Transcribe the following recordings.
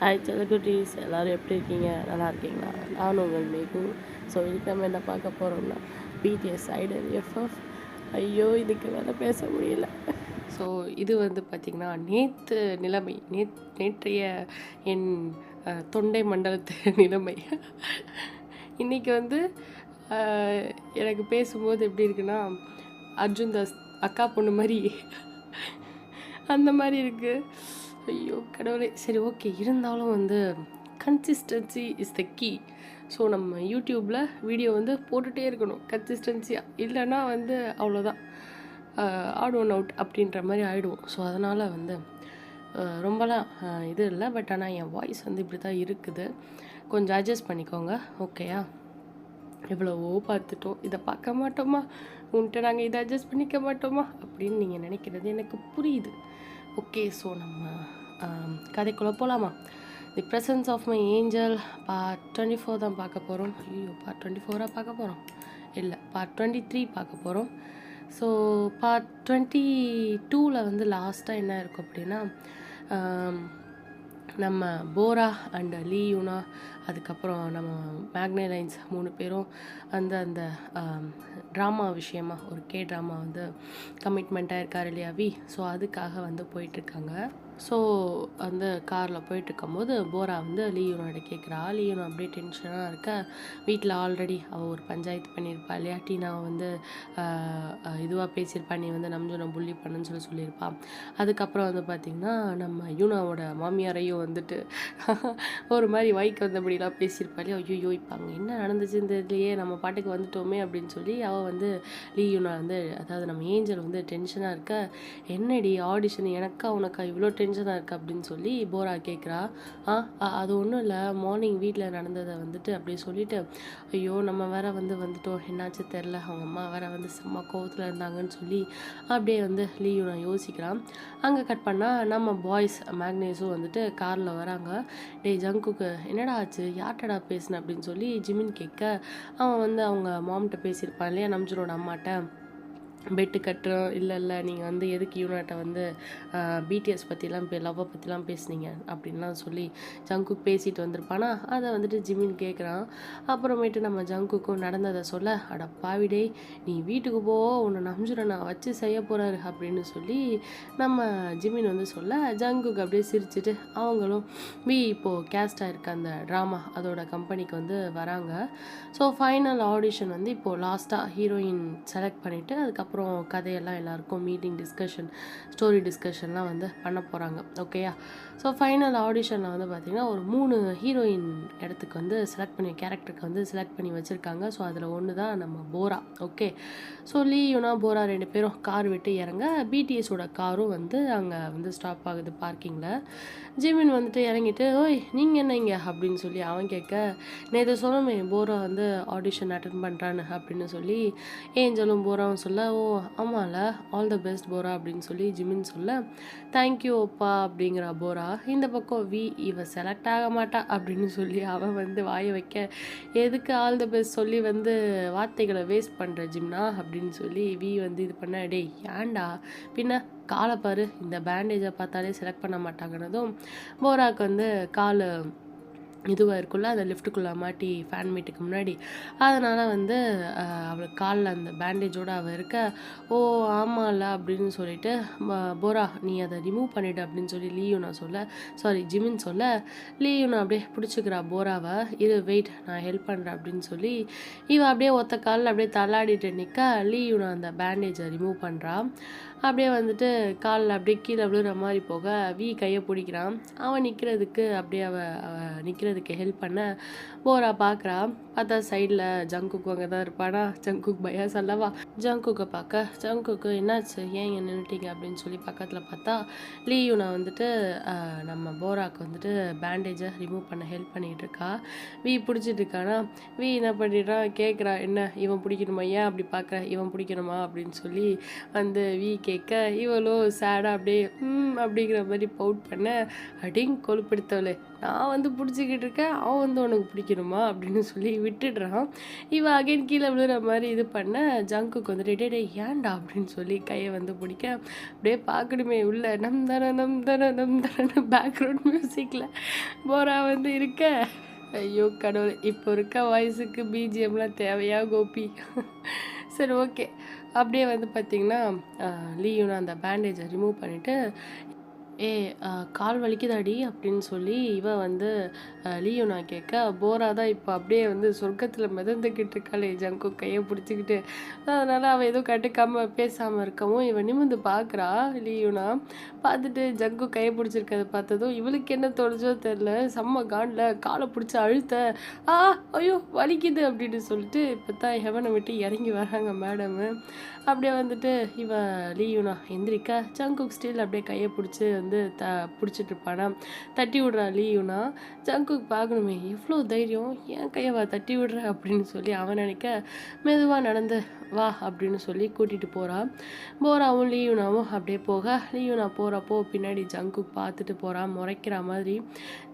Hi செல்லக்குட்டீஸ், எல்லோரும் எப்படி இருக்கீங்க? நல்லா இருக்கீங்களா? நானும் உங்கள் மேகு. ஸோ இதுக்கு நம்ம என்ன பார்க்க போகிறோம்னா பிடிஎஸ் ஐடல் எஃப்எஃப். ஐயோ, இதுக்கு மேலே பேச முடியல. ஸோ இது வந்து பார்த்திங்கன்னா நேற்று நிலைமை, நேற்றைய என் தொண்டை மண்டலத்து நிலைமை. இன்றைக்கி வந்து எனக்கு பேசும்போது எப்படி இருக்குன்னா, அர்ஜுன் தாஸ் அக்கா பொண்ணு மாதிரி அந்த மாதிரி இருக்குது. ஐயோ கடவுளே! சரி, ஓகே. இருந்தாலும் வந்து consistency is the key. So நம்ம யூடியூப்பில் வீடியோ வந்து போட்டுகிட்டே இருக்கணும் கன்சிஸ்டன்சியாக. இல்லைன்னா வந்து அவ்வளோதான், ஆட் ஒன் அவுட் அப்படின்ற மாதிரி ஆகிடுவோம். ஸோ அதனால் வந்து ரொம்பலாம் இது இல்லை. பட் ஆனால் என் வாய்ஸ் வந்து இப்படி தான் இருக்குது. கொஞ்சம் அட்ஜஸ்ட் பண்ணிக்கோங்க, ஓகேயா? எவ்வளவோ பார்த்துட்டோம், இதை பார்க்க மாட்டோமா, உன்கிட்ட நாங்கள் இதை அட்ஜஸ்ட் பண்ணிக்க மாட்டோமா அப்படின்னு நீங்கள் நினைக்கிறது எனக்கு புரியுது. ஓகே, ஸோ நம்ம கதைக்குள்ளே போகலாமா? The presence of my angel part 24 தான் பார்க்க போகிறோம். ஐயோ, பார்ட் 24 பார்க்க போகிறோம்? இல்லை, பார்ட் 23 பார்க்க போகிறோம். ஸோ பார்ட் 22ல் வந்து லாஸ்ட்டாக என்ன இருக்கும் அப்படின்னா, நம்ம போரா அண்ட் லீ யூனா, அதுக்கப்புறம் நம்ம மேக்னலைன்ஸ் 3 பேரும் அந்த ட்ராமா விஷயமா, ஒரு ட்ராமா வந்து கமிட்மெண்ட்டாக இருக்கார் இல்லையா வி. ஸோ அதுக்காக வந்து போயிட்டுருக்காங்க. ஸோ அந்த காரில் போயிட்டுருக்கும்போது போரா வந்து லீயூனோட கேட்குறா. லீயூனோ அப்படியே டென்ஷனாக இருக்க, வீட்டில் ஆல்ரெடி அவள் ஒரு பஞ்சாயத்து பண்ணியிருப்பா இல்லையா, டீனாவை வந்து இதுவாக பேசியிருப்பா, நீ வந்து நம்ஜுனை புள்ளி பண்ணுன்னு சொல்லியிருப்பாள். அதுக்கப்புறம் வந்து பார்த்திங்கன்னா நம்ம யூனாவோட மாமியாரையும் வந்துட்டு ஒரு மாதிரி வாய்க்கு வந்தபடிலாம் பேசியிருப்பா இல்லையா. ஐயோ, இப்போ அங்கே என்ன நடந்துச்சுன்னு தெரியலையே, நம்ம பாட்டுக்கு வந்துட்டோமே அப்படின்னு சொல்லி அவள் வந்து லீயூனா வந்து, அதாவது நம்ம ஏஞ்சல் வந்து டென்ஷனாக இருக்க, என்னடி ஆடிஷன் எனக்கா உனக்கா இவ்வளோ டென்ஷனாக இருக்குது அப்படின்னு சொல்லி போரா கேட்குறா. அது ஒன்றும் இல்லை, மார்னிங் வீட்டில் நடந்ததை வந்துட்டு அப்படியே சொல்லிவிட்டு, ஐயோ நம்ம வேற வந்துட்டோம், என்னாச்சு தெரில, அவங்க அம்மா வேற வந்து செம்ம கோவத்தில் இருந்தாங்கன்னு சொல்லி அப்படியே வந்து லீயூனா யோசிக்கிறான். அங்கே கட் பண்ணால் நம்ம பாய்ஸ் மேக்னேஸும் வந்துட்டு காரில் வராங்க. டே ஜங்குக்கு என்னடா ஆச்சு, யார்ட்டடா பேசுனேன் அப்படின்னு சொல்லி ஜிமின் கேட்க, அவன் வந்து அவங்க மாம்கிட்ட பேசியிருப்பான் இல்லையா, நம்ஜுனோட அம்மாட்ட, பெட்டு கட்டுறோம், இல்லை நீங்கள் வந்து எதுக்கு யூனிட்டை வந்து பிடிஎஸ் பற்றிலாம் லவ்வை பற்றிலாம் பேசுனீங்க அப்படின்லாம் சொல்லி ஜங்குக் பேசிட்டு வந்திருப்பானா. அதை வந்துட்டு ஜிமின் கேட்குறான். அப்புறமேட்டு நம்ம ஜங்குக்கும் நடந்ததை சொல்ல, அட பாவிடே, நீ வீட்டுக்கு போ, உன்னை நம்ஜுரை நான் வச்சு செய்ய போகிறாரு அப்படின்னு சொல்லி நம்ம ஜிமின் வந்து சொல்ல, ஜங்குக் அப்படியே சிரிச்சுட்டு அவங்களும் இப்போது கேஸ்ட் ஆகிருக்க அந்த ட்ராமா அதோட கம்பெனிக்கு வந்து வராங்க. ஸோ ஃபைனல் ஆடிஷன் வந்து இப்போது லாஸ்ட்டாக ஹீரோயின் செலக்ட் பண்ணிவிட்டு அதுக்கப்புறம் கதையெல்லாம் எல்லாருக்கும் மீட்டிங் டிஸ்கஷன், ஸ்டோரி டிஸ்கஷன்லாம் வந்து பண்ண போகிறாங்க, ஓகேயா? ஸோ ஃபைனல் ஆடிஷனில் வந்து பார்த்திங்கன்னா ஒரு 3 ஹீரோயின் இடத்துக்கு வந்து கேரக்டருக்கு வந்து செலக்ட் பண்ணி வச்சுருக்காங்க. ஸோ அதில் ஒன்று தான் நம்ம போரா, ஓகே? ஸோ லீயூனா போரா 2 பேரும் கார் விட்டு இறங்க, பிடிஎஸோட காரும் வந்து அங்கே வந்து ஸ்டாப் ஆகுது பார்க்கிங்கில். ஜிமின் வந்துட்டு இறங்கிட்டு, ஓய் நீங்கள் என்ன இங்கே அப்படின்னு சொல்லி அவன் கேட்க, நேற்று சொன்னமே போரா வந்து ஆடிஷன் அட்டன் பண்ணுறான்னு அப்படின்னு சொல்லி ஏஞ்சலும் போராவும் சொல்ல, ஓ ஆமாம்ல, ஆல் த பெஸ்ட் போரா அப்படின்னு சொல்லி ஜிமின் சொல்ல, தேங்க்யூ அப்பா அப்படிங்கிற போரா. இந்த பக்கம் இவ செலக்ட் ஆக மாட்டா அப்படின்னு சொல்லி அவன் வந்து வாய வைக்க, எதுக்கு ஆல் த பெஸ்ட் சொல்லி வந்து வார்த்தைகளை வேஸ்ட் பண்ணுற ஜிம்னா அப்படின்னு சொல்லி வந்து இது பண்ண, டே ஏன்டா பின்ன காலை பாரு, இந்த பேண்டேஜை பார்த்தாலே செலக்ட் பண்ண மாட்டாங்கன்னதும் போராக்கு வந்து கால் இதுவாக இருக்குல்ல, அந்த லிஃப்ட்டுக்குள்ளே மாட்டி ஃபேன் மீட்டுக்கு முன்னாடி, அதனால் வந்து அவளுக்கு காலில் அந்த பேண்டேஜோடு அவள் இருக்க, ஓ ஆமாம்ல அப்படின்னு சொல்லிட்டு, போரா நீ அதை ரிமூவ் பண்ணிவிடு அப்படின்னு சொல்லி ஜிமின் சொல்ல, லீயூனா அப்படியே பிடிச்சிக்கிறா போராவை, இது வெயிட் நான் ஹெல்ப் பண்ணுறேன் அப்படின்னு சொல்லி இவன் அப்படியே ஒத்த காலில் அப்படியே தள்ளாடிட்டு நிற்க, லீயூனா அந்த பேண்டேஜை ரிமூவ் பண்ணுறான். அப்படியே வந்துட்டு காலில் அப்படியே கீழே விழுற மாதிரி போக கையை பிடிக்கிறான். அவன் நிற்கிறதுக்கு அப்படியே அவள் நிற்கிறதுக்கு ஹெல்ப் பண்ண போரா பார்க்குறா. பார்த்தா சைடில் ஜங்குக்கு அங்கே தான் இருப்பானா. ஜங்குக் பையா சொல்லவா, ஜங்குக்கை பார்க்க, ஜங்குக்கு என்னாச்சு, ஏன் இங்கே நின்றுட்டீங்க அப்படின்னு சொல்லி பக்கத்தில் பார்த்தா லீயூனா வந்துட்டு நம்ம போராக்கு வந்துட்டு பேண்டேஜை ரிமூவ் பண்ண ஹெல்ப் பண்ணிகிட்டு இருக்கா. பிடிச்சிட்டு இருக்கானா. என்ன பண்ணிடுறான், கேட்குறா, என்ன இவன் பிடிக்கணுமா, ஏன் அப்படி பார்க்குற, இவன் பிடிக்கணுமா அப்படின்னு சொல்லி வந்து கேட்க இவளும் சேடாக அப்படியே அப்படிங்கிற மாதிரி பவுட் பண்ண, அடிங் கொழுப்படுத்தவளே, நான் வந்து பிடிச்சிக்கிட்டு இருக்கேன், அவன் வந்து உனக்கு பிடிக்கணுமா அப்படின்னு சொல்லி விட்டுடுறான். இவன் அகைன் கீழே விழுற மாதிரி இது பண்ண ஜங்குக்கு வந்துட்டு டே ஏன்டா அப்படின்னு சொல்லி கையை வந்து பிடிக்க, அப்படியே பார்க்கணுமே உள்ள நம் தர பேக்ரவுண்ட் மியூசிக்கில் போரா வந்து இருக்க. ஐயோ கடவுள், இப்போ இருக்க வாய்ஸுக்கு பிஜிஎம்லாம் தேவையா கோபி? சரி ஓகே. அப்படியே வந்து பார்த்திங்கன்னா லீயுனா அந்த பேண்டேஜை ரிமூவ் பண்ணிவிட்டு, ஏ கால் வலிக்குதாடி அப்படின்னு சொல்லி இவன் வந்து லீயுனா கேட்க, போரா தான் இப்போ அப்படியே வந்து சொர்க்கத்தில் மிதந்துக்கிட்டு இருக்காளே ஜங்கு கையை பிடிச்சிக்கிட்டு. அதனால் அவன் எதுவும் கண்டுக்காமல் பேசாமல் இருக்கவும் இவன் நிமிந்து பார்க்குறா. லீயுனா பார்த்துட்டு ஜங்கு கையை பிடிச்சிருக்கதை பார்த்ததும் இவளுக்கு என்ன தோணுச்சோ தெரில, செம்ம காண்டில் காலை பிடிச்சி அழுத்த, ஐயோ வலிக்குது அப்படின்னு சொல்லிட்டு இப்போ தான் ஹெவனை விட்டு இறங்கி வராங்க மேடமு. அப்படியே வந்துட்டு இவன் லீயுனா எந்திரிக்க ஜங்குக் ஸ்டில் அப்படியே கையை பிடிச்சி வந்து பிடிச்சிட்டு இருப்பானா. தட்டி விடுறா லீயுனா. ஜங்குக்கு பார்க்கணுமே எவ்வளோ தைரியம், ஏன் கையை தட்டி விடுற அப்படின்னு சொல்லி அவன் நினைக்க, மெதுவாக நடந்து வா அப்படின்னு சொல்லி கூட்டிகிட்டு போகிறான். போராவும் லீயுனாவும் அப்படியே போக, லீயுனா போகிறப்போ பின்னாடி ஜங்குக் பார்த்துட்டு போகிறான் முறைக்கிற மாதிரி.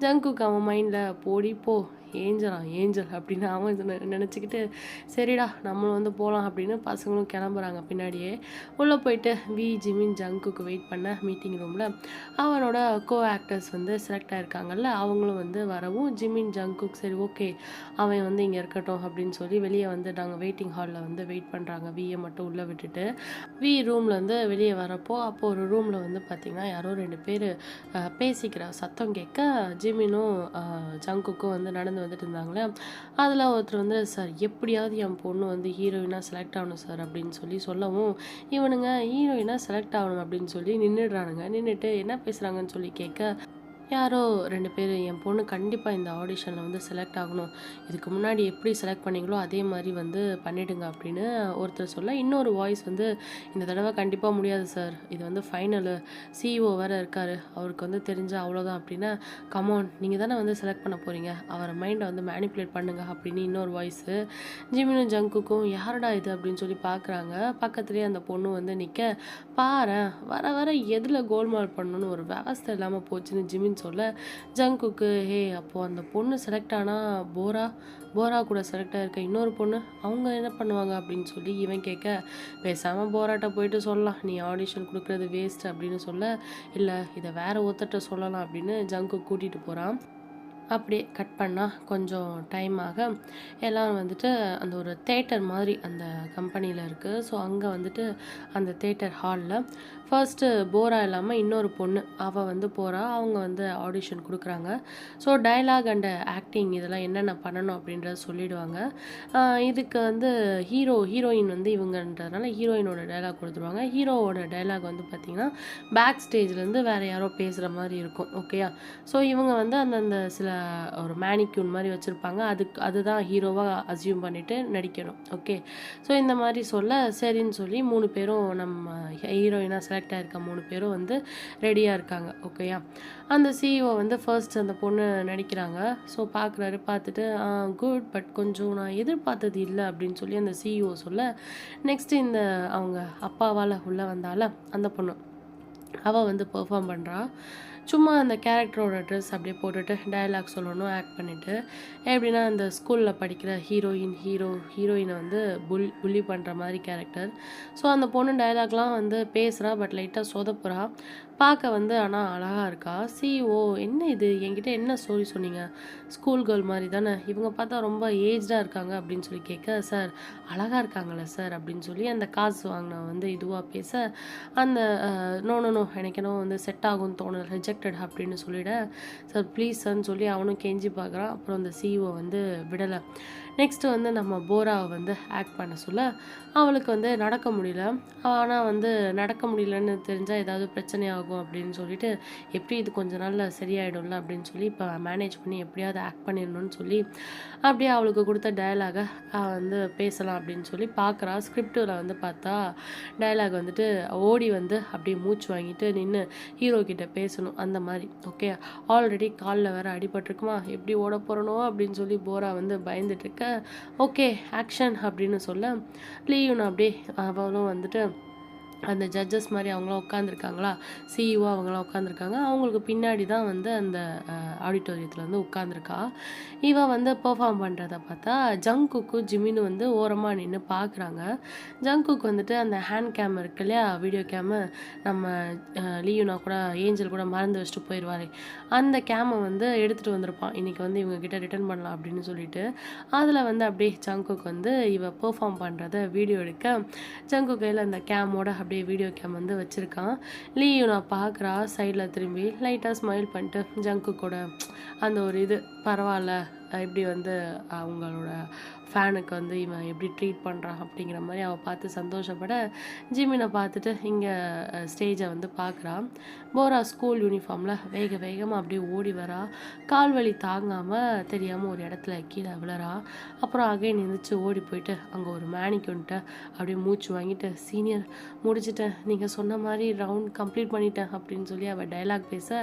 ஜங்குக் அவன் மைண்டில் போடி போ ஏஞ்சல் அப்படின்னு அவன் நினச்சிக்கிட்டு, சரிடா நம்மளும் வந்து போகலாம் அப்படின்னு பசங்களும் கிளம்புறாங்க பின்னாடியே. உள்ளே போயிட்டு ஜிமின் ஜங்குக்கு வெயிட் பண்ண மீட்டிங் ரூமில் அவனோட கோ ஆக்டர்ஸ் வந்து செலக்ட் ஆகிருக்காங்கல்ல, அவங்களும் வந்து வரவும் ஜிமின் ஜங்குக் சரி ஓகே அவன் வந்து இங்கே இருக்கட்டும் அப்படின்னு சொல்லி வெளியே வந்து நாங்கள் வெயிட்டிங் ஹாலில் வந்து வெயிட் பண்ணுறாங்க. வியை மட்டும் உள்ளே விட்டுட்டு ரூமில் வந்து வெளியே வரப்போ அப்போது ஒரு ரூமில் வந்து பார்த்திங்கன்னா யாரோ 2 பேர் பேசிக்கிற சத்தம் கேட்க ஜிமினும் ஜங்குக்கும் வந்து நடந்து வந்துட்டு இருந்தாங்களே. அதில் ஒருத்தர் வந்து, சார் எப்படியாவது என் பொண்ணு வந்து ஹீரோயினாக செலக்ட் ஆகணும் சார் அப்படின்னு சொல்லி சொல்லவும், இவனுங்க ஹீரோயினாக செலக்ட் ஆகணும் அப்படின்னு சொல்லி நின்றுட்டு என்ன பேசுகிறாங்கன்னு சொல்லி கேட்க, யாரோ 2 பேர் என் பொண்ணு கண்டிப்பாக இந்த ஆடிஷனில் வந்து செலக்ட் ஆகணும், இதுக்கு முன்னாடி எப்படி செலக்ட் பண்ணிங்களோ அதே மாதிரி வந்து பண்ணிவிடுங்க அப்படின்னு ஒருத்தர் சொல்ல, இன்னொரு வாய்ஸ் வந்து இந்த தடவை கண்டிப்பாக முடியாது சார், இது வந்து ஃபைனலு, சிஇஓ வேறு இருக்கார், அவருக்கு வந்து தெரிஞ்சால் அவ்வளோதான் அப்படின்னா, கமான் நீங்கள் தானே வந்து செலக்ட் பண்ண போகிறீங்க, அவரை மைண்டை வந்து மேனிப்புலேட் பண்ணுங்க அப்படின்னு இன்னொரு வாய்ஸு. ஜிமினும் ஜங்குக்கும் யாரடா இது அப்படின்னு சொல்லி பார்க்குறாங்க. பக்கத்துலேயே அந்த பொண்ணு வந்து நிற்க, பாரு வர எதில் கோல்மால் பண்ணணும்னு ஒரு விவஸ்தை இல்லாமல் போச்சுன்னு ஜிமின் சொல்ல, ஜங்குக்கு அப்போது அந்த பொண்ணு செலக்ட் ஆனால் போரா கூட செலக்ட் ஆகிருக்க இன்னொரு பொண்ணு அவங்க என்ன பண்ணுவாங்க அப்படின்னு சொல்லி இவன் கேட்க, பேசாமல் போராட்ட போயிட்டு சொல்லலாம், நீ ஆடிஷன் கொடுக்குறது வேஸ்ட் அப்படின்னு சொல்ல, இல்லை இதை வேற ஒருத்தட்ட சொல்லலாம் அப்படின்னு ஜங்கு கூட்டிகிட்டு போகிறான். அப்படியே கட் பண்ணால் கொஞ்சம் டைம் ஆக எல்லோரும் வந்துட்டு அந்த ஒரு தேட்டர் மாதிரி அந்த கம்பெனியில் இருக்குது. ஸோ அங்கே வந்துட்டு அந்த தேட்டர் ஹாலில் ஃபர்ஸ்ட்டு போரா இல்லாமல் இன்னொரு பொண்ணு அவள் வந்து போகிறா. அவங்க வந்து ஆடிஷன் கொடுக்குறாங்க. ஸோ டயலாக் அண்டு ஆக்டிங் இதெல்லாம் என்னென்ன பண்ணணும் அப்படின்றத சொல்லிவிடுவாங்க. இதுக்கு வந்து ஹீரோயின் வந்து இவங்கன்றதுனால ஹீரோயினோட டைலாக் கொடுத்துருவாங்க. ஹீரோவோட டைலாக் வந்து பார்த்திங்கன்னா பேக் ஸ்டேஜ்லேருந்து வேறு யாரோ பேசுகிற மாதிரி இருக்கும். ஓகேயா? ஸோ இவங்க வந்து அந்தந்த சில ஒரு மேனிக்யூன் மாதிரி வச்சுருப்பாங்க. அதுதான் ஹீரோவாக அசியூம் பண்ணிவிட்டு நடிக்கணும். ஓகே. ஸோ இந்த மாதிரி சொல்ல சரின்னு சொல்லி 3 பேரும் நம்ம ஹீரோயினாக செலக்ட் ஆகிருக்க 3 பேரும் வந்து ரெடியாக இருக்காங்க. ஓகேயா? அந்த சிஇஓ வந்து ஃபர்ஸ்ட் அந்த பொண்ணு நடிக்கிறாங்க. ஸோ பார்க்குறாரு. பார்த்துட்டு குட், பட் கொஞ்சம் நான் எதிர்பார்த்தது இல்லை அப்படின்னு சொல்லி அந்த சிஇஓ சொல்ல, நெக்ஸ்ட்டு இந்த அவங்க அப்பாவால் உள்ளே வந்தால அந்த பொண்ணு அவள் வந்து பெர்ஃபார்ம் பண்ணுறா. சும்மா அந்த கேரக்டரோட ட்ரெஸ் அப்படியே போட்டுட்டு டயலாக் சொல்லணும் ஆக்ட் பண்ணிவிட்டு, எப்படின்னா அந்த ஸ்கூலில் படிக்கிற ஹீரோயினை வந்து புள்ளி பண்ணுற மாதிரி கேரக்டர். ஸோ அந்த பொண்ணு டயலாக்லாம் வந்து பேசுகிறா, பட் லைட்டாக சொதப்புறா. பார்க்க வந்து ஆனால் அழகாக இருக்கா. சிஓ என்ன இது என்கிட்ட என்ன ஸ்டோரி சொன்னீங்க, ஸ்கூல் கேர்ள் மாதிரி தானே, இவங்க பார்த்தா ரொம்ப ஏஜ்டாக இருக்காங்க அப்படின்னு சொல்லி கேட்க, சார் அழகாக இருக்காங்களே சார் அப்படின்னு சொல்லி அந்த காசு வாங்கின வந்து இதுவாக பேச, அந்த நோ எனக்கு என்ன வந்து செட் ஆகும்னு தோணல, ரிஜெக்டட் அப்படின்னு சொல்லிட, சார் ப்ளீஸ் சார்ன்னு சொல்லி அவனும் கெஞ்சி பார்க்குறான். அப்புறம் அந்த சிஇஓ வந்து விடலை. நெக்ஸ்ட்டு வந்து நம்ம போராவை வந்து ஆக்ட் பண்ண சொல்ல, அவளுக்கு வந்து நடக்க முடியல. ஆனால் வந்து நடக்க முடியலன்னு தெரிஞ்சால் ஏதாவது பிரச்சனை ஆகும் அப்படின்னு சொல்லிட்டு, எப்படி இது கொஞ்ச நாளில் சரியாயிடும்ல அப்படின்னு சொல்லி இப்போ மேனேஜ் பண்ணி எப்படியாவது ஆக்ட் பண்ணிடணும்னு சொல்லி அப்படியே அவளுக்கு கொடுத்த டயலாகை வந்து பேசலாம் அப்படின்னு சொல்லி பார்க்குறா. ஸ்கிரிப்டில் வந்து பார்த்தா டயலாக் வந்துட்டு ஓடி வந்து அப்படியே மூச்சு வாங்கிட்டு நின்று ஹீரோ கிட்ட பேசணும் அந்த மாதிரி. ஓகே, ஆல்ரெடி காலில் வேறு அடிபட்டிருக்குமா, எப்படி ஓட போகிறனோ அப்படின்னு சொல்லி போரா வந்து பயந்துட்டு இருக்க, ஓகே ஆக்ஷன் அப்படின்னு சொல்ல, லீயுன்னு அப்படியே அவளும் வந்துட்டு அந்த ஜட்ஜஸ் மாதிரி அவங்களாம் உட்காந்துருக்காங்களா, சிஇஓ அவங்களாம் உட்காந்துருக்காங்க. அவங்களுக்கு பின்னாடி தான் வந்து அந்த ஆடிட்டோரியத்தில் வந்து உட்காந்துருக்கா. இவன் வந்து பெர்ஃபார்ம் பண்ணுறத பார்த்தா ஜங்குக்கும் ஜிமினும் வந்து ஓரமாக நின்று பார்க்குறாங்க. ஜங்குக் வந்துட்டு அந்த ஹேண்ட் கேம் இருக்கு இல்லையா, வீடியோ கேமு, நம்ம லீயுனா கூட ஏஞ்சல் கூட மறந்து வச்சுட்டு போயிடுவாரே, அந்த கேமை வந்து எடுத்துகிட்டு வந்திருப்பான். இன்றைக்கி வந்து இவங்க கிட்ட ரிட்டர்ன் பண்ணலாம் அப்படின்னு சொல்லிட்டு. அதில் வந்து அப்படியே ஜங்குக் வந்து இவ பெர்ஃபார்ம் பண்ணுறத வீடியோ எடுக்க, ஜங்குக் கையில் அந்த கேமோட அப்படியே வீடியோ கேம் வந்து வச்சுருக்கான். லீயும் நான் பார்க்குறா, சைடில் திரும்பி லைட்டாக ஸ்மைல் பண்ணிட்டு ஜங்குக்கோட அந்த ஒரு இது பரவாயில்ல, இப்படி வந்து அவங்களோட ஃபேனுக்கு வந்து இவன் எப்படி ட்ரீட் பண்ணுறான் அப்படிங்கிற மாதிரி அவள் பார்த்து சந்தோஷப்பட, ஜிமினை பார்த்துட்டு இங்கே ஸ்டேஜை வந்து பார்க்குறான். போரா ஸ்கூல் யூனிஃபார்மில் வேக வேகமாக அப்படியே ஓடி வரா. கால் வலி தாங்காமல் தெரியாமல் ஒரு இடத்துல கீழே விழறா. அப்புறம் அகைன் எழுந்திரிச்சு ஓடி போயிட்டு அங்கே ஒரு மேனிக்குன்ட்ட அப்படியே மூச்சு வாங்கிட்டு, சீனியர் முடிச்சிட்டேன், நீங்கள் சொன்ன மாதிரி ரவுண்ட் கம்ப்ளீட் பண்ணிட்டேன் அப்படின்னு சொல்லி அவள் டைலாக் பேச,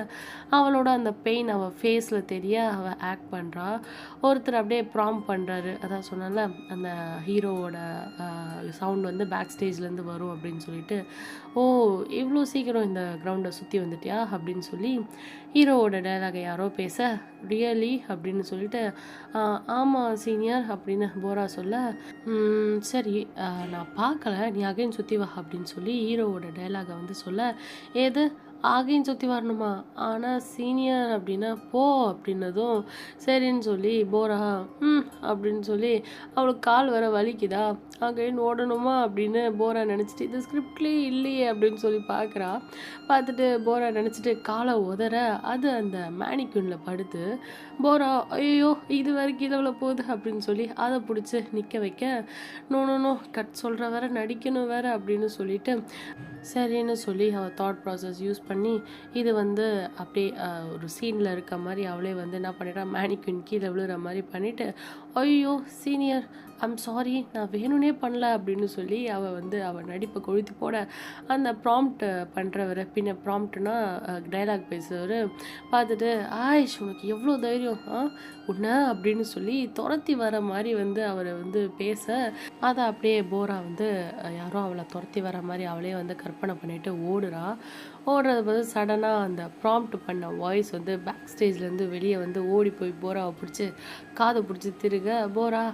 அவளோட அந்த பெயின் அவள் ஃபேஸில் தெரிய அவள் ஆக்ட் பண்ணுறா. ஒருத்தர் அப்படியே ப்ராம்ப்ட் பண்ணுறாரு, அதான் சொன்னால அந்த ஹீரோவோட சவுண்ட் வந்து பேக் ஸ்டேஜ்லேருந்து வரும் அப்படின்னு சொல்லிட்டு, ஓ இவ்வளோ சீக்கிரம் இந்த கிரவுண்டை சுற்றி வந்துட்டியா அப்படின்னு சொல்லி ஹீரோவோட டைலாகை யாரோ பேச, ரியலி அப்படின்னு சொல்லிட்டு, ஆமாம் சீனியர் அப்படின்னு போரா சொல்ல, சரி நான் பார்க்கல, நீ அகைன் சுற்றி வா அப்படின்னு சொல்லி ஹீரோவோட டைலாகை வந்து சொல்ல, ஏது அகைன் சுற்றி வரணுமா, ஆனால் சீனியர் அப்படின்னா போ அப்படின்னதும் சரின்னு சொல்லி போரா அப்படின்னு சொல்லி, அவளுக்கு கால் வர வலிக்குதா, அகைன் ஓடணுமா அப்படின்னு போரா நினச்சிட்டு, இது ஸ்கிரிப்ட்லேயே இல்லையே அப்படின்னு சொல்லி பார்க்குறா. பார்த்துட்டு போரா நினச்சிட்டு காலை உதற அது அந்த மேனிக்யூனில் படுத்து, போரா ஐயோ இது வேறு கீழே போகுது அப்படின்னு சொல்லி அதை பிடிச்சி நிற்க வைக்க, நோ கட் சொல்கிற வேற நடிக்கணும் வேற அப்படின்னு சொல்லிட்டு சரின்னு சொல்லி அவள் தாட் ப்ராசஸ் யூஸ் பண்ணி இது வந்து அப்படியே ஒரு சீனில் இருக்க மாதிரி அவளே வந்து என்ன பண்ணிட்டா, மேனிக்யூன் கீழே விழுற மாதிரி பண்ணிவிட்டு, ஐயோ சீனியர் ஐம் சாரி, நான் வேணும்னே பண்ணல அப்படின்னு சொல்லி அவள் வந்து அவள் நடிப்பை கொழுத்து போட, அந்த ப்ராம்ப்ட் பண்ணுறவர், பின்ன ப்ராம்ப்ட்னா டைலாக் பேசுகிறவர் பார்த்துட்டு, ஆயிஷ் உனக்கு எவ்வளோ தைரியம் உன்னை அப்படின்னு சொல்லி துரத்தி வர மாதிரி வந்து அவரை வந்து பேச, அதை அப்படியே போரா வந்து யாரோ அவளை துரத்தி வர மாதிரி அவளே வந்து கற்பனை பண்ணிட்டு ஓடுறா. ஓடுறது போது சடனாக அந்த ப்ராம்ப்ட் பண்ண வாய்ஸ் வந்து பேக் ஸ்டேஜ்லேருந்து வெளியே வந்து ஓடி போய் போராவை பிடிச்சி காதை பிடிச்சி திருக, போரா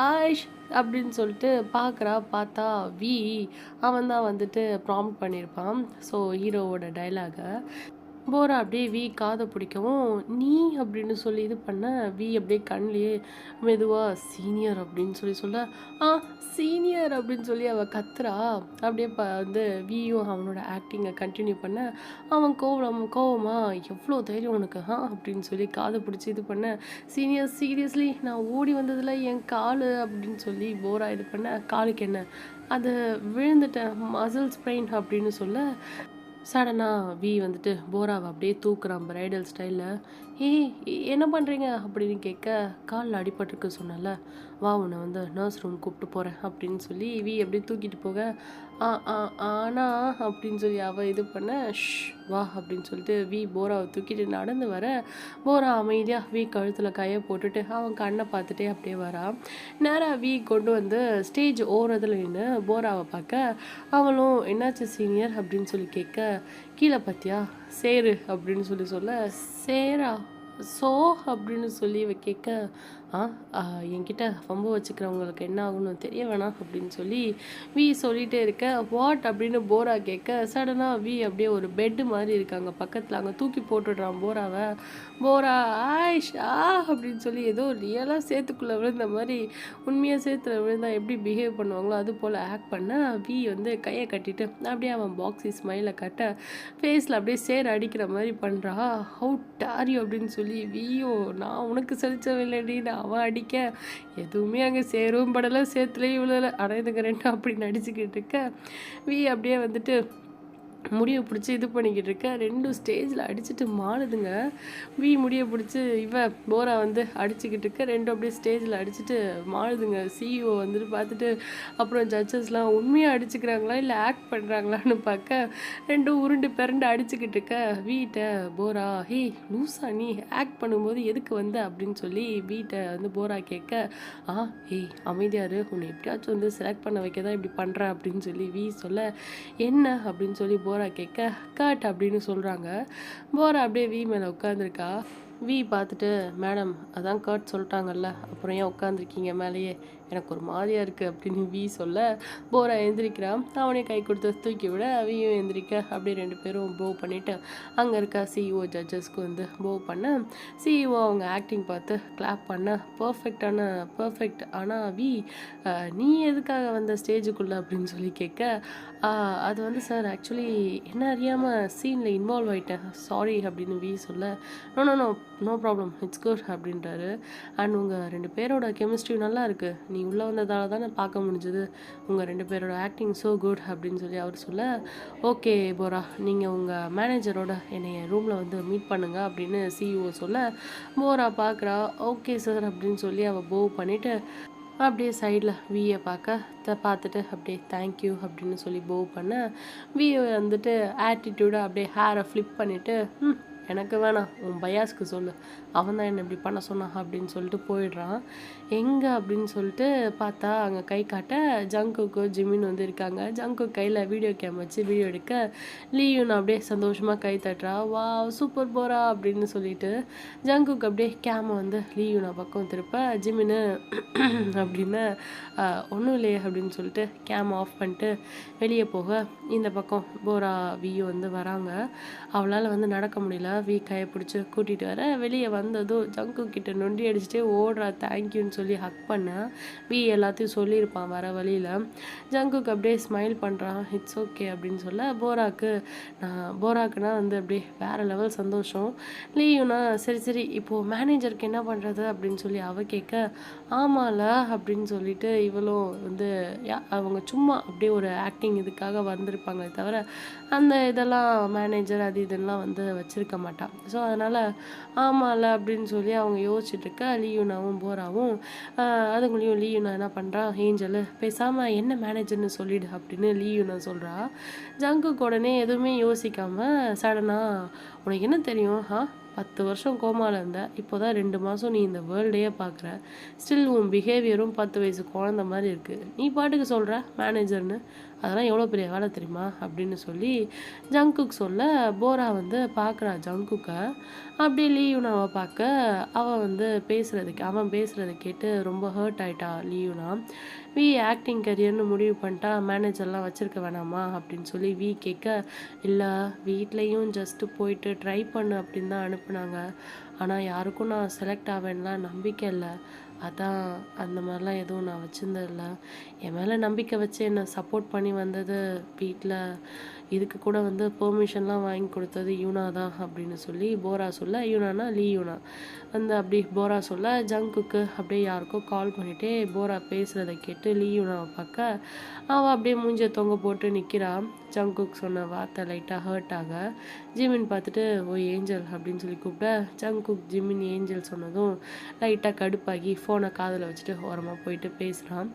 ஆயிஷ் அப்படின்னு சொல்லிட்டு பார்க்குறா. பார்த்தா அவன் தான் வந்துட்டு ப்ராம்ப்ட் பண்ணியிருப்பான். ஸோ ஹீரோவோட டைலாகை போரா அப்படியே காதை பிடிக்கவும், நீ அப்படின்னு சொல்லி இது பண்ண, அப்படியே கண்ணிலேயே மெதுவாக சீனியர் அப்படின்னு சொல்ல, சீனியர் அப்படின்னு சொல்லி அவள் கத்துறா. அப்படியே வந்து அவனோட ஆக்டிங்கை கண்டினியூ பண்ண, அவன் கோவமா எவ்வளோ தைரியம் உனக்கு அப்படின்னு சொல்லி காதை பிடிச்சி இது பண்ண, சீனியர் சீரியஸ்லி நான் ஓடி வந்ததில் என் கால் அப்படின்னு சொல்லி போரா இது பண்ண, காலுக்கு என்ன, அது விழுந்துட்டேன் மசில் ஸ்ப்ரெயின் அப்படின்னு சொல்ல, சடனாக வந்துட்டு போராவை அப்படியே தூக்குறான் பிரைடல் ஸ்டைலில். என்ன பண்ணுறீங்க அப்படின்னு கேட்க, காலில் அடிபட்டுருக்கு சொன்னல, வா உன்னை வந்து நர்ஸ் ரூம் கூப்பிட்டு போகிறேன் அப்படின்னு சொல்லி அப்படியே தூக்கிட்டு போக, ஆனால் அப்படின்னு சொல்லி அவள் இது பண்ண, வா அப்படின்னு சொல்லிட்டு போராவை தூக்கிட்டு நடந்து வர, போரா அமைதியாக கழுத்தில் கையை போட்டுட்டு அவன் கண்ணை பார்த்துட்டே அப்படியே வரான். நேராக கொண்டு வந்து ஸ்டேஜ் ஓரத்தில் நின்று போராவை பார்க்க, அவளும் என்னாச்சு சீனியர் அப்படின்னு சொல்லி கேட்க, கீழே பார்த்தியா சேரு அப்படின்னு சொல்ல, சேரா ஸோ அப்படின்னு சொல்லி கேட்க, என்கிட்ட வம்பு வச்சுக்கிறவங்களுக்கு என்ன ஆகும்னு தெரிய வேணாம் அப்படின்னு சொல்லி சொல்லிகிட்டே இருக்க, வாட் அப்படின்னு போரா கேட்க, சடனாக அப்படியே ஒரு பெட்டு மாதிரி இருக்காங்க பக்கத்தில், அங்கே தூக்கி போட்டுடுறான் போராவை. போரா ஆயிஷா அப்படின்னு சொல்லி ஏதோ ரியலாக சேத்துக்குள்ளே விழுந்த மாதிரி, உண்மையாக சேத்துல விழுந்தா எப்படி பிஹேவ் பண்ணுவாங்களோ அது போல் ஆக்ட் பண்ண, வந்து கையை கட்டிட்டு அப்படியே அவன் பாக்ஸி ஸ்மைலை கட்ட, ஃபேஸில் அப்படியே சேர் அடிக்கிற மாதிரி பண்ணுறா. ஹவு டாரியோ அப்படின்னு சொல்லி நான் உனக்கு செலுத்தவில்லைடி அவன் அடிக்க, எதுவுமே அங்கே சேரும் படலை சேத்துலேயும் விழலை, ஆனால் இதுங்க ரெண்டும் அப்படி நடிச்சுக்கிட்டு இருக்க, அப்படியே வந்துட்டு முடிய பிடிச்சி இது பண்ணிக்கிட்டு இருக்க, 2 ஸ்டேஜில் அடிச்சுட்டு மாளுதுங்க. முடிய பிடிச்சி போரா வந்து அடிச்சுக்கிட்டு இருக்க, 2 அப்படியே ஸ்டேஜில் அடிச்சுட்டு மாளுதுங்க. சிஇஓ வந்துட்டு பார்த்துட்டு அப்புறம் ஜட்ஜஸ்லாம் உண்மையாக அடிச்சுக்கிறாங்களா இல்லை ஆக்ட் பண்ணுறாங்களான்னு பார்க்க 2 உருண்டு பிறண்டு அடிச்சுக்கிட்டு இருக்க போரா, ஹே லூசா நீ ஆக்ட் பண்ணும்போது எதுக்கு வந்த அப்படின்னு சொல்லி வந்து போரா கேட்க, ஏய் அமைதியாரு, உன்னை எப்படியாச்சும் வந்து செலக்ட் பண்ண வைக்க தான் இப்படி பண்ணுற அப்படின்னு சொல்லி சொல்ல, என்ன அப்படின்னு சொல்லி போரா கேட்க, கட் அப்படின்னு சொல்கிறாங்க. போரா அப்படியே மேலே உட்காந்துருக்கா. பார்த்துட்டு, மேடம் அதான் கட் சொல்லிட்டாங்கல்ல, அப்புறம் ஏன் உட்காந்துருக்கீங்க மேலேயே, எனக்கு ஒரு மாதிரியாக இருக்குது அப்படின்னு சொல்ல, போரா எந்திரிக்கிறான். அவனே கை கொடுத்து தூக்கி விட அவையும் எந்திரிக்க, அப்படியே 2 பேரும் போவ் பண்ணிவிட்டு அங்கே இருக்க சிஇஓ ஜட்ஜஸ்க்கு வந்து போவ் பண்ண, சிஇஓ அவங்க ஆக்டிங் பார்த்து கிளாப் பண்ண, பர்ஃபெக்ட். ஆனால் நீ எதுக்காக வந்த ஸ்டேஜுக்குள்ளே அப்படின்னு சொல்லி கேட்க, அது வந்து சார் ஆக்சுவலி என்ன அறியாமல் சீனில் இன்வால்வ் ஆகிட்டேன், சாரி அப்படின்னு சொல்ல, நோ ப்ராப்ளம், இட்ஸ் குட் அப்படின்றாரு. அண்ட் உங்கள் 2 பேரோட கெமிஸ்ட்ரி நல்லா இருக்குது, நீ உள்ளே வந்ததால் தானே பார்க்க முடிஞ்சது, உங்கள் 2 பேரோட ஆக்டிங் ஸோ குட் அப்படின்னு சொல்லி அவர் சொல்ல, ஓகே போரா, நீங்கள் உங்கள் மேனேஜரோட என்னைய ரூமில் வந்து மீட் பண்ணுங்க அப்படின்னு சிஇஓ சொல்ல, போரா பார்க்குறா. ஓகே சார் அப்படின்னு சொல்லி அவள் போவ் பண்ணிவிட்டு அப்படியே சைடில் பார்த்துட்டு அப்படியே தேங்க்யூ அப்படின்னு சொல்லி போவ் பண்ண, வந்துட்டு ஆட்டிடியூடாக அப்படியே ஹேரை ஃப்ளிப் பண்ணிவிட்டு, எனக்கு வேணாம், உன் பயாஸ்க்கு சொல்லு, அவன் தான் என்னை இப்படி பண்ண சொன்னான் அப்படின்னு சொல்லிட்டு போயிடுறான். எங்கே அப்படின்னு சொல்லிட்டு பார்த்தா அங்கே கை காட்ட ஜங்குக்கு ஜிமின் வந்து இருக்காங்க. ஜங்கு கையில் வீடியோ கேம் வச்சு வீடியோ எடுக்க, லீயுன்னு அப்படியே சந்தோஷமாக கை தட்டுறா. வா சூப்பர் போரா அப்படின்னு சொல்லிட்டு ஜங்குக்கு அப்படியே கேமை வந்து லீயுனா பக்கம் திருப்ப, ஜிமின்னு அப்படின்னு ஒன்றும் இல்லையே அப்படின்னு சொல்லிட்டு கேம் ஆஃப் பண்ணிட்டு வெளியே போக, இந்த பக்கம் போரா வந்து வராங்க. அவளால் வந்து நடக்க முடியல. கையை பிடிச்சி கூட்டிகிட்டு வர, வெளியே வந்ததும் ஜங்கு கிட்ட நொண்டி அடிச்சுட்டே ஓடுறா. தேங்க்யூன்னு சொல்லி ஹக் பண்ண, எல்லாத்தையும் சொல்லியிருப்பான் வர வழியில். ஜங்குக்கு அப்படியே ஸ்மைல் பண்ணுறான், இட்ஸ் ஓகே அப்படின்னு சொல்ல, போராக்குனா வந்து அப்படியே வேறு லெவல் சந்தோஷம். லீயுனா சரி இப்போது மேனேஜருக்கு என்ன பண்ணுறது அப்படின்னு சொல்லி அவள் கேட்க, ஆமால அப்படின்னு சொல்லிட்டு இவளும் வந்து அவங்க சும்மா அப்படியே ஒரு ஆக்டிங் இதுக்காக வந்திருப்பாங்களே தவிர அந்த இதெல்லாம் மேனேஜர் அது இதெல்லாம் வந்து வச்சுருக்க மாட்டான். ஸோ அதனால் ஆமால அப்படின்னு சொல்லி அவங்க யோசிச்சுட்டு இருக்க, லீயுனாவும் போராவும் அதுங்களையும் லீயுனா என்ன பண்ணுறா, ஏஞ்சல் பேசாமல் என்ன மேனேஜர்னு சொல்லிடு அப்படின்னு லீயுனா சொல்கிறா. ஜங்குக்கு உடனே எதுவுமே யோசிக்காமல் சடனாக, உனக்கு என்ன தெரியும், 10 வருஷம் கோமாவில் இருந்த, இப்போ தான் 2 மாதம் நீ இந்த வேர்ல்டையே பார்க்குற, ஸ்டில் உன் பிஹேவியரும் 10 வயசு குழந்த மாதிரி இருக்குது, நீ பாட்டுக்கு சொல்கிற மேனேஜர்னு, அதெல்லாம் எவ்வளோ பெரிய வேலை தெரியுமா அப்படின்னு சொல்லி ஜங்குக்கு சொல்ல, போரா வந்து பார்க்குறா ஜங்குக்கை. அப்படியே லீயுனாவை பார்க்க அவன் வந்து அவன் பேசுகிறத கேட்டு ரொம்ப ஹர்ட் ஆகிட்டா லீயுனா. ஆக்டிங் கரியர்னு முடிவு பண்ணிட்டா, மேனேஜர்லாம் வச்சுருக்க வேணாமா அப்படின்னு சொல்லி கேட்க, இல்லை வீட்லேயும் ஜஸ்ட்டு போயிட்டு ட்ரை பண்ணு அப்படின்னு தான் அனுப்புனாங்க, ஆனால் யாருக்கும் நான் செலக்ட் ஆவேன்லாம் நம்பிக்கை இல்லை, அதான் அந்த மாதிரிலாம் எதுவும் நான் வச்சுருந்ததில்ல, என் மேலே நம்பிக்கை வச்சு என்னை சப்போர்ட் பண்ணி வந்தது வீட்டில், இதுக்கு கூட வந்து பெர்மிஷன்லாம் வாங்கி கொடுத்தது யூனா தான் அப்படின்னு சொல்லி போரா சொல்ல, யூனானா லீயுனா வந்து அப்படி போரா சொல்ல, ஜங்குக்கு அப்படியே யாருக்கோ கால் பண்ணிகிட்டே போரா பேசுகிறத கேட்டு லீயுனாவை பார்க்க, அவள் அப்படியே மூஞ்சியை தொங்க போட்டு நிற்கிறான். ஜங்குக் சொன்ன வார்த்தை லைட்டாக ஹர்ட் ஆக, ஜிமின் பார்த்துட்டு ஓ ஏஞ்சல் அப்படின்னு சொல்லி கூப்பிட்ட, ஜங்குக் ஜிமின் ஏஞ்சல் சொன்னதும் லைட்டாக கடுப்பாகி ஃபோனை காதில் வச்சுட்டு ஓரமாக போயிட்டு பேசுகிறான்.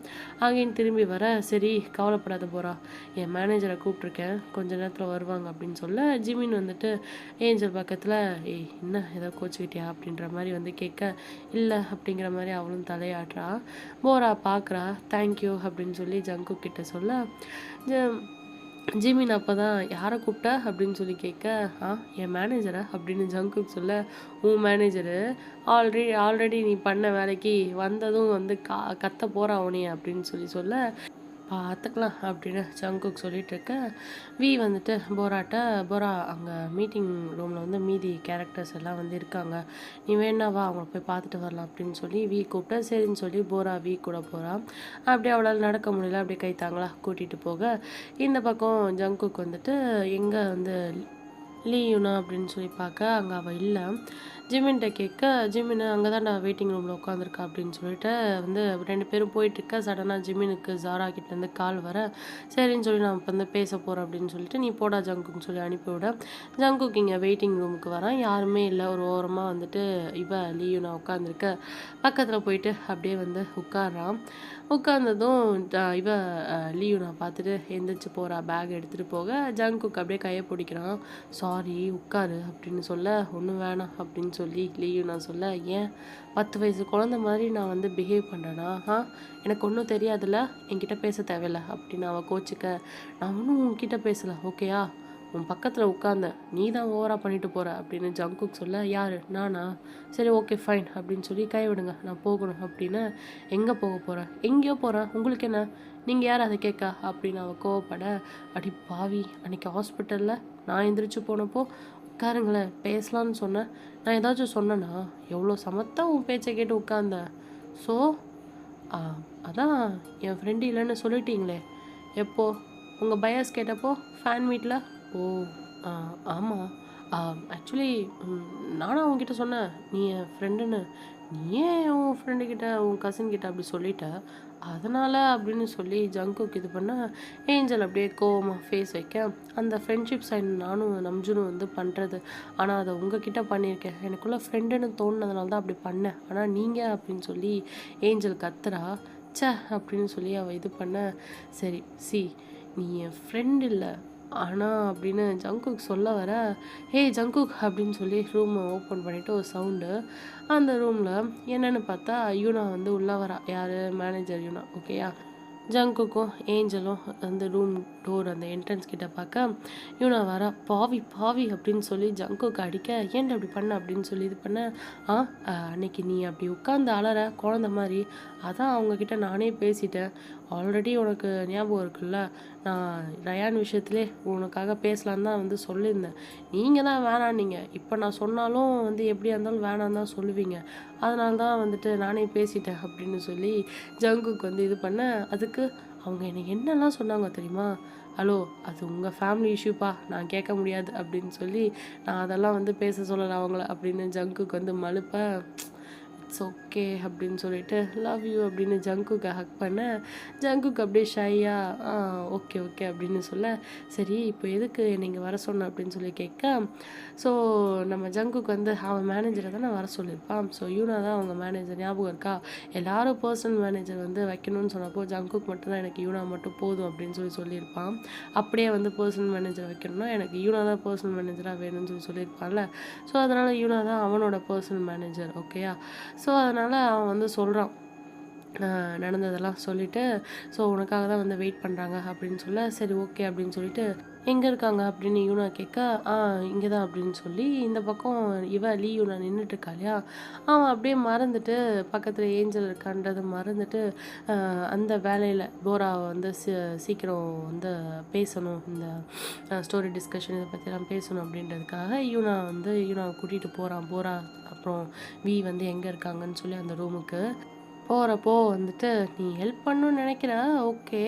அங்கேன்னு திரும்பி வர, சரி கவலைப்படாத போரா, என் மேனேஜரை கூப்பிட்ருக்கேன், கொஞ்ச நேரத்தில் வருவாங்க அப்படின்னு சொல்ல, ஜிமின் வந்துட்டு ஏஞ்சல் பக்கத்தில், என்ன ஏதோ கோச்சிக்கிட்டியா அப்படின்ற மாதிரி வந்து கேட்க, இல்லை அப்படிங்கிற மாதிரி அவளும் தலையாடுறா. போரா பார்க்குறா, தேங்க்யூ அப்படின்னு சொல்லி ஜங்குக் கிட்ட சொல்ல, ஜிமின் அப்போ தான் யாரை கூப்பிட்டா அப்படின்னு சொல்லி கேட்க, என் மேனேஜரை அப்படின்னு ஜங்குக்கு சொல்ல, உன் மேனேஜரு ஆல்ரெடி நீ பண்ண வேலைக்கு வந்ததும் வந்து கத்த போகிறா அவனே அப்படின்னு சொல்ல, பார்த்துக்கலாம் அப்படின்னு ஜங்குக் சொல்லிட்டு இருக்க, வந்துட்டு போரா அங்கே மீட்டிங் ரூமில் வந்து மீதி கேரக்டர்ஸ் எல்லாம் வந்து இருக்காங்க, நீ வேணாவா அவங்கள போய் பார்த்துட்டு வரலாம் அப்படின்னு சொல்லி கூப்பிட்டா, சரின்னு சொல்லி போரா கூட போகிறான். அப்படியே அவளால் நடக்க முடியல, அப்படியே கைத்தாங்களா கூட்டிகிட்டு போக, இந்த பக்கம் ஜங்குக் வந்துட்டு எங்கே வந்து லீயுனா அப்படின்னு சொல்லி பார்க்க, அங்கே அவள் இல்லை. ஜிமின்ட்ட கேட்க, ஜிமின் அங்கே தான்டா வெயிட்டிங் ரூமில் உட்காந்துருக்கா அப்படின்னு சொல்லிட்டு வந்து 2 பேரும் போயிட்டுருக்க. சடனாக ஜிமினுக்கு ஜாரா கிட்டேருந்து கால் வர, சரின்னு சொல்லி நான் இப்போ வந்து பேச போகிறேன் அப்படின்னு சொல்லிட்டு, நீ போடா ஜங்குன்னு சொல்லி அனுப்பிவிட, ஜங்குக் இங்கே வெயிட்டிங் ரூமுக்கு வரான். யாருமே இல்லை. ஒரு ஓரமாக வந்துட்டு லீயும் நான் உட்காந்துருக்க பக்கத்தில் போயிட்டு அப்படியே வந்து உட்கார்றான். உட்கார்ந்ததும் லீவு நான் பார்த்துட்டு எந்திரிச்சு போகிறா பேக் எடுத்துகிட்டு போக, ஜங்குக் அப்படியே கையை பிடிக்கிறான். சாரி உட்காரு அப்படின்னு சொல்ல, ஒன்றும் வேணாம் அப்படின்னு சொல்லி லீவு நான் சொல்ல, ஏன் 10 வயசு குழந்த மாதிரி நான் வந்து பிஹேவ் பண்ணுறேன்னா எனக்கு ஒன்றும் தெரியாதுல்ல, என்கிட்ட பேச தேவையில்ல அப்படின்னு அவள் கோச்சிக்க, நான் ஒன்றும் உன்கிட்ட பேசலை ஓகேயா, உன் பக்கத்தில் உட்காந்தேன், நீ தான் ஓவராக பண்ணிட்டு போகிற அப்படின்னு ஜங்குக் சொல்ல, யார் நானா, சரி ஓகே ஃபைன் அப்படின்னு சொல்லி கை விடுங்க, நான் போகணும் அப்படின்னு. எங்கே போக போகிறேன், எங்கேயோ போகிறேன், உங்களுக்கு என்ன, நீங்கள் யார் அதை கேட்க அப்படின்னு அவள் கோவப்பட, அடி பாவி, அன்றைக்கி ஹாஸ்பிட்டலில் நான் எந்திரிச்சு போனப்போ உட்காருங்களேன் பேசலான்னு சொன்னேன், நான் ஏதாச்சும் சொன்னேன்னா, எவ்வளோ சமத்தா உன் பேச்சை கேட்டு உட்காந்தேன். ஸோ அதான் என் ஃப்ரெண்டு இல்லைன்னு சொல்லிட்டீங்களே, எப்போ உங்கள் பயாஸ் கேட்டப்போ ஃபேன் மீட்டில். ஓ ஆமாம், ஆக்சுவலி நானும் அவங்ககிட்ட சொன்னேன் நீ என் ஃப்ரெண்டுன்னு, நீ ஏன் உன் ஃப்ரெண்டுக்கிட்ட உன் கசின்கிட்ட அப்படி சொல்லிட்ட, அதனால் அப்படின்னு சொல்லி ஜங்குக்கு இது பண்ண, ஏஞ்சல் அப்படியே கோவமாக ஃபேஸ் வைக்க, அந்த ஃப்ரெண்ட்ஷிப் சைன் நானும் நம்ஜுனும் வந்து பண்ணுறது, ஆனால் அதை உங்ககிட்ட பண்ணியிருக்கேன், எனக்குள்ளே ஃப்ரெண்டுன்னு தோணுனதுனால தான் அப்படி பண்ணேன், ஆனால் நீங்கள் அப்படின்னு சொல்லி ஏஞ்சல் கத்துறா. சே அப்படின்னு சொல்லி அவள் இது பண்ண, சரி நீ என் ஃப்ரெண்ட் இல்லை ஆனால் அப்படின்னு ஜங்குக் சொல்ல வர, ஹே ஜங்குக் அப்படின்னு சொல்லி ரூமை ஓப்பன் பண்ணிவிட்டு ஒரு சவுண்டு. அந்த ரூமில் என்னென்னு பார்த்தா யூனா வந்து உள்ளே வரா. யார், மேனேஜர் யூனா ஓகேயா. ஜங்குக்கும் ஏஞ்சலும் அந்த ரூம் டோர் அந்த என்ட்ரன்ஸ் கிட்ட பார்க்க, யூனா வரா. பாவி பாவி அப்படின்னு சொல்லி ஜங்குக்கு அடிக்க, ஏன்டா அப்படி பண்ண அப்படின்னு சொல்லி இது பண்ண, அன்னைக்கு நீ அப்படி உட்காந்து அலற குழந்த மாதிரி, அதான் அவங்கக்கிட்ட நானே பேசிட்டேன், ஆல்ரெடி உனக்கு ஞாபகம் இருக்குல்ல, நான் ரயான் விஷயத்துலே உனக்காக பேசலான்னு தான் வந்து சொல்லியிருந்தேன், நீங்கள் தான் வேணான்னீங்க, இப்போ நான் சொன்னாலும் வந்து எப்படியா இருந்தாலும் வேணான்னு தான் சொல்லுவீங்க, அதனால தான் வந்துட்டு நானே பேசிட்டேன் அப்படின்னு சொல்லி ஜங்குக்கு வந்து இது பண்ண, அதுக்கு அவங்க எனக்கு என்னெல்லாம் சொன்னாங்க தெரியுமா, ஹலோ அது உங்கள் ஃபேமிலி இஷ்யூப்பா, நான் கேட்க முடியாது அப்படின்னு சொல்லி, நான் அதெல்லாம் வந்து பேச சொல்லலை அவங்கள அப்படின்னு ஜங்குக்கு வந்து மழுப்ப, இட்ஸ் ஓகே அப்படின்னு சொல்லிட்டு லவ் யூ அப்படின்னு ஜங்குக்கு ஹக் பண்ண, ஜங்குக்கு அப்படியே ஷையாக ஓகே ஓகே அப்படின்னு சொல்ல, சரி இப்போ எதுக்கு நீங்கள் வர சொன்ன அப்படின்னு சொல்லி கேட்க, ஸோ நம்ம ஜங்குக்கு வந்து அவன் மேனேஜரை தானே வர சொல்லியிருப்பான், ஸோ யூனா தான் அவங்க மேனேஜர் ஞாபகம் இருக்கா, எல்லாரும் பர்சனல் மேனேஜர் வந்து வைக்கணும்னு சொன்னப்போ ஜங்குக்கு மட்டும்தான் எனக்கு யூனா மட்டும் போதும் அப்படின்னு சொல்லி சொல்லியிருப்பான், அப்படியே வந்து பர்சனல் மேனேஜர் வைக்கணும்னா எனக்கு யூனா தான் பர்சனல் மேனேஜராக வேணும்னு சொல்லி சொல்லியிருப்பான்ல, ஸோ அதனால் யூனா தான் அவனோட பர்சனல் மேனேஜர் ஓகேயா. ஸோ அதனால் அவன் வந்து சொல்கிறான், நடந்ததெல்லாம் சொல்லிவிட்டு, ஸோ உனக்காக தான் வந்து வெயிட் பண்ணுறாங்க அப்படின்னு சொல்ல, சரி ஓகே அப்படின்னு சொல்லிட்டு, எங்கே இருக்காங்க அப்படின்னு யூனா கேட்க, இங்கே தான் அப்படின்னு சொல்லி இந்த பக்கம் யூனா நின்றுட்டுருக்கா இல்லையா, அவன் அப்படியே மறந்துட்டு பக்கத்தில் ஏஞ்சல் இருக்கான்றதை மறந்துட்டு அந்த வேலையில் போராவை வந்து சீக்கிரம் வந்து பேசணும், இந்த ஸ்டோரி டிஸ்கஷன் இதை பற்றிலாம் பேசணும் அப்படின்றதுக்காக யூனாவை கூட்டிகிட்டு போகிறான். போரா அப்புறம் வந்து எங்கே இருக்காங்கன்னு சொல்லி அந்த ரூமுக்கு போகிறப்போ வந்துட்டு, நீ ஹெல்ப் பண்ணணும்னு நினைக்கிற ஓகே,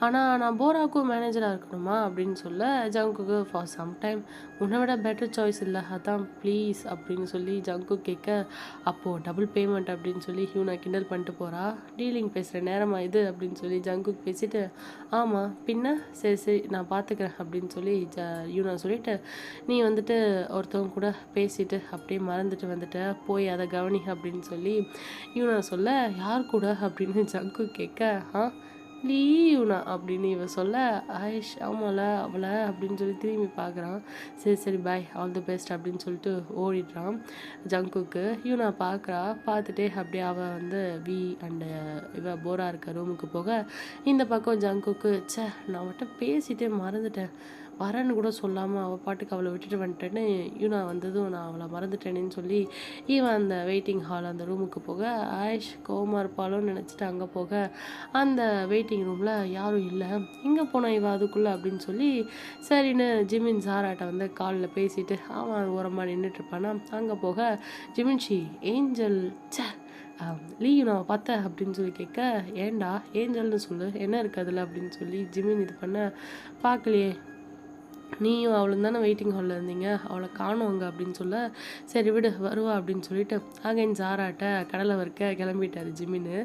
ஆனால் நான் போராவுக்கும் மேனேஜராக இருக்கணுமா அப்படின்னு சொல்ல, ஜங்குக்கு ஃபார் சம் டைம் உன்னை விட பெட்டர் சாய்ஸ் இல்லை, அதான் ப்ளீஸ் அப்படின்னு சொல்லி ஜங்கு கேட்க, அப்போது டபுள் பேமெண்ட் அப்படின்னு சொல்லி யூனா கிண்டல் பண்ணிட்டு போகிறா. டீலிங் பேசுகிற நேரமாக இது அப்படின்னு சொல்லி ஜங்குக்கு பேசிட்டு, ஆமாம் பின்ன சரி நான் பார்த்துக்கிறேன் அப்படின்னு சொல்லி யூனா சொல்லிவிட்டு, நீ வந்துட்டு ஒருத்தவங்க கூட பேசிட்டு அப்படியே மறந்துட்டு வந்துட்ட, போய் அதை கவனி அப்படின்னு சொல்லி யூனா சொல்ல, யார் கூட அப்படின்னு ஜங்கு கேட்க, லீவுனா அப்படின்னு இவ சொல்ல, ஆயிஷ் ஆமால அவளை அப்படின்னு சொல்லி திரும்பி பார்க்குறான். சரி பாய் ஆல் தி பெஸ்ட் அப்படின்னு சொல்லிட்டு ஓடிடுறான் ஜங்குக்கு. யூனா பார்க்குறா, பார்த்துட்டே அப்படியே அவள் வந்து அண்டு போரா இருக்க ரூமுக்கு போக, இந்த பக்கம் ஜங்குக்கு நான் மட்டும் பேசிட்டே மறந்துட்டேன், வரேன்னு கூட சொல்லாமல் அவள் பாட்டுக்கு அவளை விட்டுட்டு வந்துட்டேன்னு, யூனா வந்ததும் நான் அவளை மறந்துட்டேனேன்னு சொல்லி இவன் அந்த வெயிட்டிங் ஹால் அந்த ரூமுக்கு போக, ஆயிஷ் கோவமாக இருப்பாளோன்னு நினச்சிட்டு அங்கே போக, அந்த வெயிட்டிங் ரூமில் யாரும் இல்லை, எங்கே போனான் இவன் அதுக்குள்ளே அப்படின்னு சொல்லி, சரின்னு ஜிமின் சாராட்ட வந்து காலில் பேசிட்டு அவன் ஓரமாக நின்றுட்டுருப்பானா, அங்கே போக ஜிமின்ஷி ஏஞ்சல் நான் பார்த்தேன் அப்படின்னு சொல்லி கேட்க, ஏண்டா ஏஞ்சல்னு சொல்லு என்ன இருக்குது அதில் அப்படின்னு சொல்லி ஜிமின் இது பண்ண, பார்க்கலையே நீயும் அவளும் தானே வெயிட்டிங் ஹாலில் இருந்தீங்க, அவளை காணோம் அங்கே அப்படின்னு சொல்ல, சரி விடு வருவா அப்படின்னு சொல்லிட்டு அகைன் ஜாராட்ட கடலை வறுக்க கிளம்பிட்டாரு ஜிமின்னு.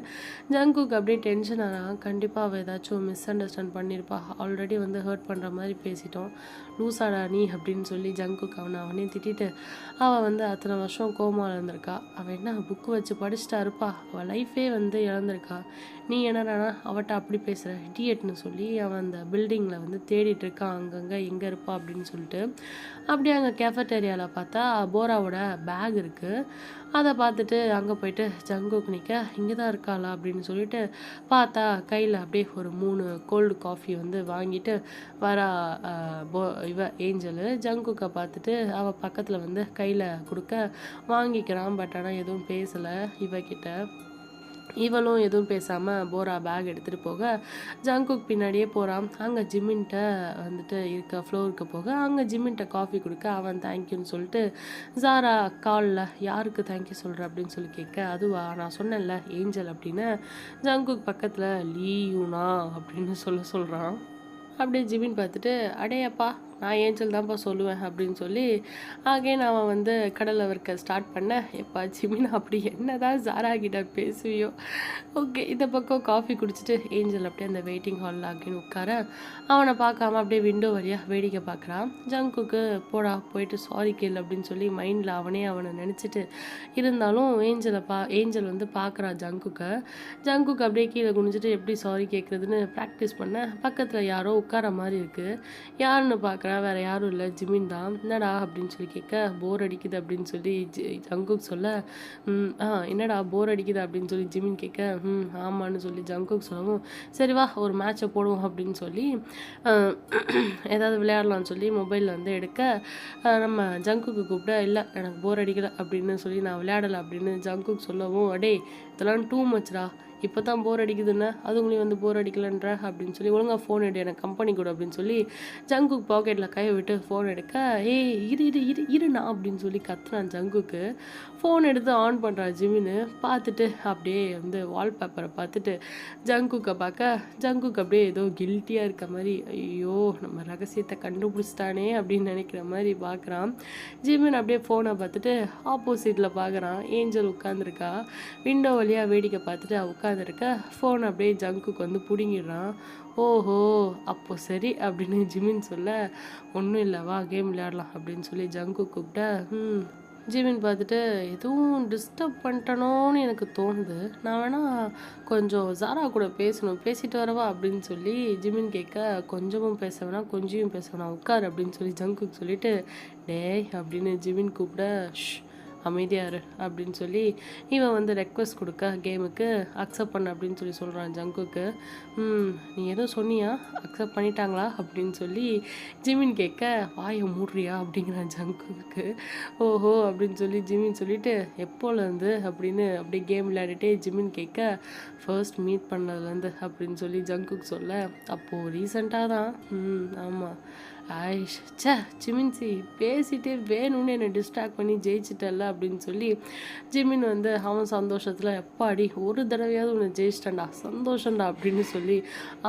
ஜங்குக்கு அப்படியே டென்ஷன் ஆனான். கண்டிப்பாக அவள் ஏதாச்சும் மிஸ் அண்டர்ஸ்டாண்ட் பண்ணியிருப்பா, ஆல்ரெடி வந்து ஹர்ட் பண்ணுற மாதிரி பேசிட்டோம், லூசாடா நீ அப்படின்னு சொல்லி ஜங்குக்கு அவனே திட்டிட்டு, அவள் வந்து அத்தனை வருஷம் கோமாவில் இருந்திருக்கா, அவள் என்ன புக்கு வச்சு படிச்சுட்டா இருப்பா, அவள் லைஃபே வந்து இழந்திருக்கா, நீ என்னடானா அவட்ட அப்படி பேசுகிற இடியட்னு சொல்லி அவன் அந்த பில்டிங்கில் வந்து தேடிட்டு இருக்கான் அங்கங்கே எங்கே இருப்பா அப்படின்னு சொல்லிட்டு. அப்படியே அங்கே கேஃபட்டேரியாவில் பார்த்தா போராவோட பேக் இருக்குது. அதை பார்த்துட்டு அங்கே போயிட்டு ஜங்குக்கு நிற்க, இங்கே தான் இருக்காளா அப்படின்னு சொல்லிட்டு பார்த்தா கையில் அப்படியே ஒரு 3 கோல்டு காஃபி வந்து வாங்கிட்டு வரா. ஏஞ்சலு ஜங்குக்கை பார்த்துட்டு அவள் பக்கத்தில் வந்து கையில் கொடுக்க வாங்கிக்கிறான். பட் ஆனால் எதுவும் பேசலை இவகிட்ட. இவளும் எதுவும் பேசாமல் போரா பேக் எடுத்துகிட்டு போக ஜங்குக் பின்னாடியே போகிறான். அங்கே ஜிம்மின்ட்ட வந்துட்டு இருக்க ஃப்ளோருக்கு போக அங்கே ஜிம்மின்ட்ட காஃபி கொடுக்க அவன் தேங்க்யூன்னு சொல்லிட்டு ஜாரா காலில் யாருக்கு தேங்க்யூ சொல்கிற அப்படின்னு சொல்லி கேட்க, அதுவா நான் சொன்னேன்ல ஏஞ்சல் அப்படின்னு ஜங்குக் பக்கத்தில் லீயூனா அப்படின்னு சொல்கிறான். அப்படியே ஜிமின் பார்த்துட்டு அடையப்பா நான் ஏஞ்சல் தான்ப்பா சொல்லுவேன் அப்படின்னு சொல்லி அகைன் அவன் வந்து கடலை வறுக்க ஸ்டார்ட் பண்ண, எப்பா ஜிமின் அப்படி என்ன தான் ஜாரா கிட்ட பேசுவியோ. ஓகே, இந்த பக்கம் காஃபி குடிச்சிட்டு ஏஞ்சல் அப்படியே அந்த வெயிட்டிங் ஹாலில் அகைன் உட்கார அவனை பார்க்காம அப்படியே விண்டோ வழியாக வேடிக்கை பார்க்குறான். ஜங்குக்கு போடா போயிட்டு சாரி கேள் அப்படின்னு சொல்லி மைண்டில் அவனை நினச்சிட்டு இருந்தாலும் ஏஞ்சல் வந்து பார்க்குறா ஜங்குக்கு அப்படியே கீழே குனிஞ்சிட்டு எப்படி சாரி கேட்குறதுன்னு ப்ராக்டிஸ் பண்ண பக்கத்தில் யாரோ உட்கார மாதிரி இருக்குது. யாருன்னு பார்க்குறேன், வேறு யாரும் இல்லை ஜிமின் தான். என்னடா அப்படின்னு சொல்லி கேட்க, போர் அடிக்குது அப்படின்னு சொல்லி ஜங்குக் சொல்ல, என்னடா போர் அடிக்குது அப்படின்னு சொல்லி ஜிமின் கேட்க, ஆமான்னு சொல்லி ஜங்குக் சொல்லவும், சரி வா ஒரு மேட்சை போடுவோம் அப்படின்னு சொல்லி ஏதாவது விளையாடலாம்னு சொல்லி மொபைலில் வந்து எடுக்க நம்ம ஜங்குக்கு கூப்பிட, இல்லை எனக்கு போர் அடிக்கலை அப்படின்னு சொல்லி நான் விளையாடலை அப்படின்னு ஜங்குக் சொல்லவும், அடே இதெல்லாம் டூ மச்ரா, இப்போ தான் போர் அடிக்குதுன்னு அதுங்களையும் வந்து போர் அடிக்கலன்ற அப்படின்னு சொல்லி ஒழுங்காக ஃபோன் எடு எனக்கு கம்பெனி கொடு அப்படின்னு சொல்லி ஜங்குக் பாக்கெட்டில் கையை விட்டு ஃபோன் எடுக்க, ஏய் இருண்ணா அப்படின்னு சொல்லி கத்துனான் ஜங்குக்கு. ஃபோன் எடுத்து ஆன் பண்ணுறா ஜிமின்னு. பார்த்துட்டு அப்படியே வந்து வால்பேப்பரை பார்த்துட்டு ஜங்குக்கை பார்க்க ஜங்குக்கு அப்படியே ஏதோ கில்ட்டியாக இருக்க மாதிரி, ஐயோ நம்ம ரகசியத்தை கண்டுபிடிச்சிட்டானே அப்படின்னு நினைக்கிற மாதிரி பார்க்குறான். ஜிமின் அப்படியே ஃபோனை பார்த்துட்டு ஆப்போசிட்டில் பார்க்குறான். ஏஞ்சல் உட்காந்துருக்கா. விண்டோ வழியாக வேடிக்கை பார்த்துட்டு உட்காந்துருக்க ஃபோன் அப்படியே ஜங்குக்கு வந்து பிடுங்கிடுறான். ஓஹோ அப்போ சரி அப்படின்னு ஜிமின் சொல்ல, ஒன்றும் இல்லை வா கேம் விளையாடலாம் அப்படின்னு சொல்லி ஜங்கு கூப்பிட்ட. ஜிமின் பார்த்துட்டு எதுவும் டிஸ்டர்ப் பண்ணிட்டனோன்னு எனக்கு தோணுது, நான் வேணால் கொஞ்சம் ஜாரா கூட பேசிட்டு வரவா அப்படின்னு சொல்லி ஜிமின் கேட்க, கொஞ்சமும் பேச வேணாம் கொஞ்சம் பேச வேணாம் உட்கார் அப்படின்னு சொல்லி ஜங்குக்கு சொல்லிட்டு, டேய் அப்படின்னு ஜிமின் கூப்பிட, அமைதியாரு அப்படின்னு சொல்லி இவன் வந்து ரெக்வஸ்ட் கொடுக்க கேமுக்கு அக்செப்ட் பண்ண அப்படின்னு சொல்லி சொல்கிறான் ஜங்குக்கு. நீ எதுவும் சொன்னியா, அக்செப்ட் பண்ணிட்டாங்களா அப்படின்னு சொல்லி ஜிமின் கேட்க, வாயை மூடுறியா அப்படிங்கிறான் ஜங்குக்கு. ஓஹோ அப்படின்னு சொல்லி ஜிமின் சொல்லிட்டு, எப்போலேருந்து அப்படின்னு அப்படியே கேம் விளையாடிட்டே ஜிமின் கேட்க, ஃபர்ஸ்ட் மீட் பண்ணதுலேருந்து அப்படின்னு சொல்லி ஜங்குக்கு சொல்ல, அப்போது ரீசெண்டாக தான். ஆமாம் ஆயிஷ் சே ஜிமின்சி பேசிட்டே வேணும்னு என்னை டிஸ்ட்ராக்ட் பண்ணி ஜெயிச்சிட்டல அப்படின்னு சொல்லி ஜிமின் வந்து அவன் சந்தோஷத்தில், எப்பாடி ஒரு தடவையாவது உன்னை ஜெயிச்சிட்டண்டா சந்தோஷம்டா அப்படின்னு சொல்லி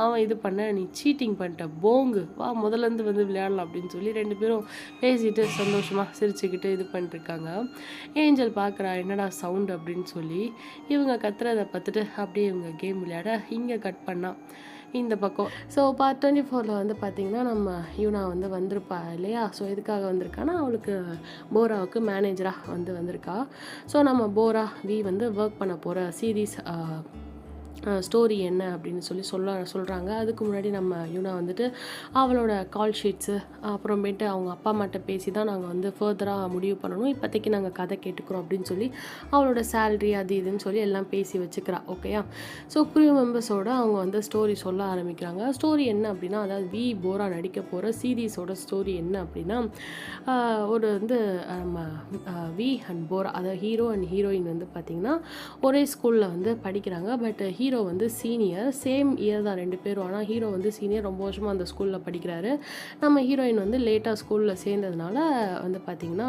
அவன் இது பண்ண, நீ சீட்டிங் பண்ணிட்ட போங்கு வா முதலேருந்து வந்து விளையாடலாம் அப்படின்னு சொல்லி 2 பேரும் பேசிட்டு சந்தோஷமாக சிரிச்சுக்கிட்டு இது பண்ணிட்டுருக்காங்க. ஏஞ்சல் பார்க்குறா என்னடா சவுண்டு அப்படின்னு சொல்லி இவங்க கத்துறதை பார்த்துட்டு அப்படியே இவங்க கேம் விளையாட இங்கே கட் பண்ணா இந்த பக்கம். ஸோ பார்ட் 24 வந்து பார்த்திங்கன்னா நம்ம யூனா வந்து வந்திருப்பா இல்லையா. ஸோ எதுக்காக வந்திருக்கான்னா அவளுக்கு போராவுக்கு மேனேஜராக வந்திருக்கா. ஸோ நம்ம போரா வந்து ஒர்க் பண்ண போகிற சீரீஸ் ஸ்டோரி என்ன அப்படின்னு சொல்லி சொல்கிறாங்க. அதுக்கு முன்னாடி நம்ம யூனா வந்துட்டு அவளோட கால் ஷீட்ஸு அப்புறமேட்டு அவங்க அப்பா அம்மாட்ட பேசி தான் நாங்கள் வந்து ஃபர்தராக முடிவு பண்ணணும், இப்போதைக்கு நாங்கள் கதை கேட்டுக்கிறோம் அப்படின்னு சொல்லி அவளோட சேல்ரி அது இதுன்னு சொல்லி எல்லாம் பேசி வச்சுக்கிறா. ஓகேயா. ஸோ க்ரூ மெம்பர்ஸோடு அவங்க வந்து ஸ்டோரி சொல்ல ஆரம்பிக்கிறாங்க. ஸ்டோரி என்ன அப்படின்னா, அதாவது போரா நடிக்க போகிற சீரீஸோட ஸ்டோரி என்ன அப்படின்னா, ஒரு வந்து நம்ம அண்ட் போரா, அதாவது ஹீரோ அண்ட் ஹீரோயின் வந்து பார்த்திங்கன்னா ஒரே ஸ்கூலில் வந்து படிக்கிறாங்க. பட் ஹீரோ வந்து சீனியர், சேம் இயர் தான் 2 பேரும். ஆனால் ஹீரோ வந்து சீனியர், ரொம்ப வருஷமாக அந்த ஸ்கூலில் படிக்கிறாரு. நம்ம ஹீரோயின் வந்து லேட்டாக ஸ்கூலில் சேர்ந்ததுனால வந்து பார்த்திங்கன்னா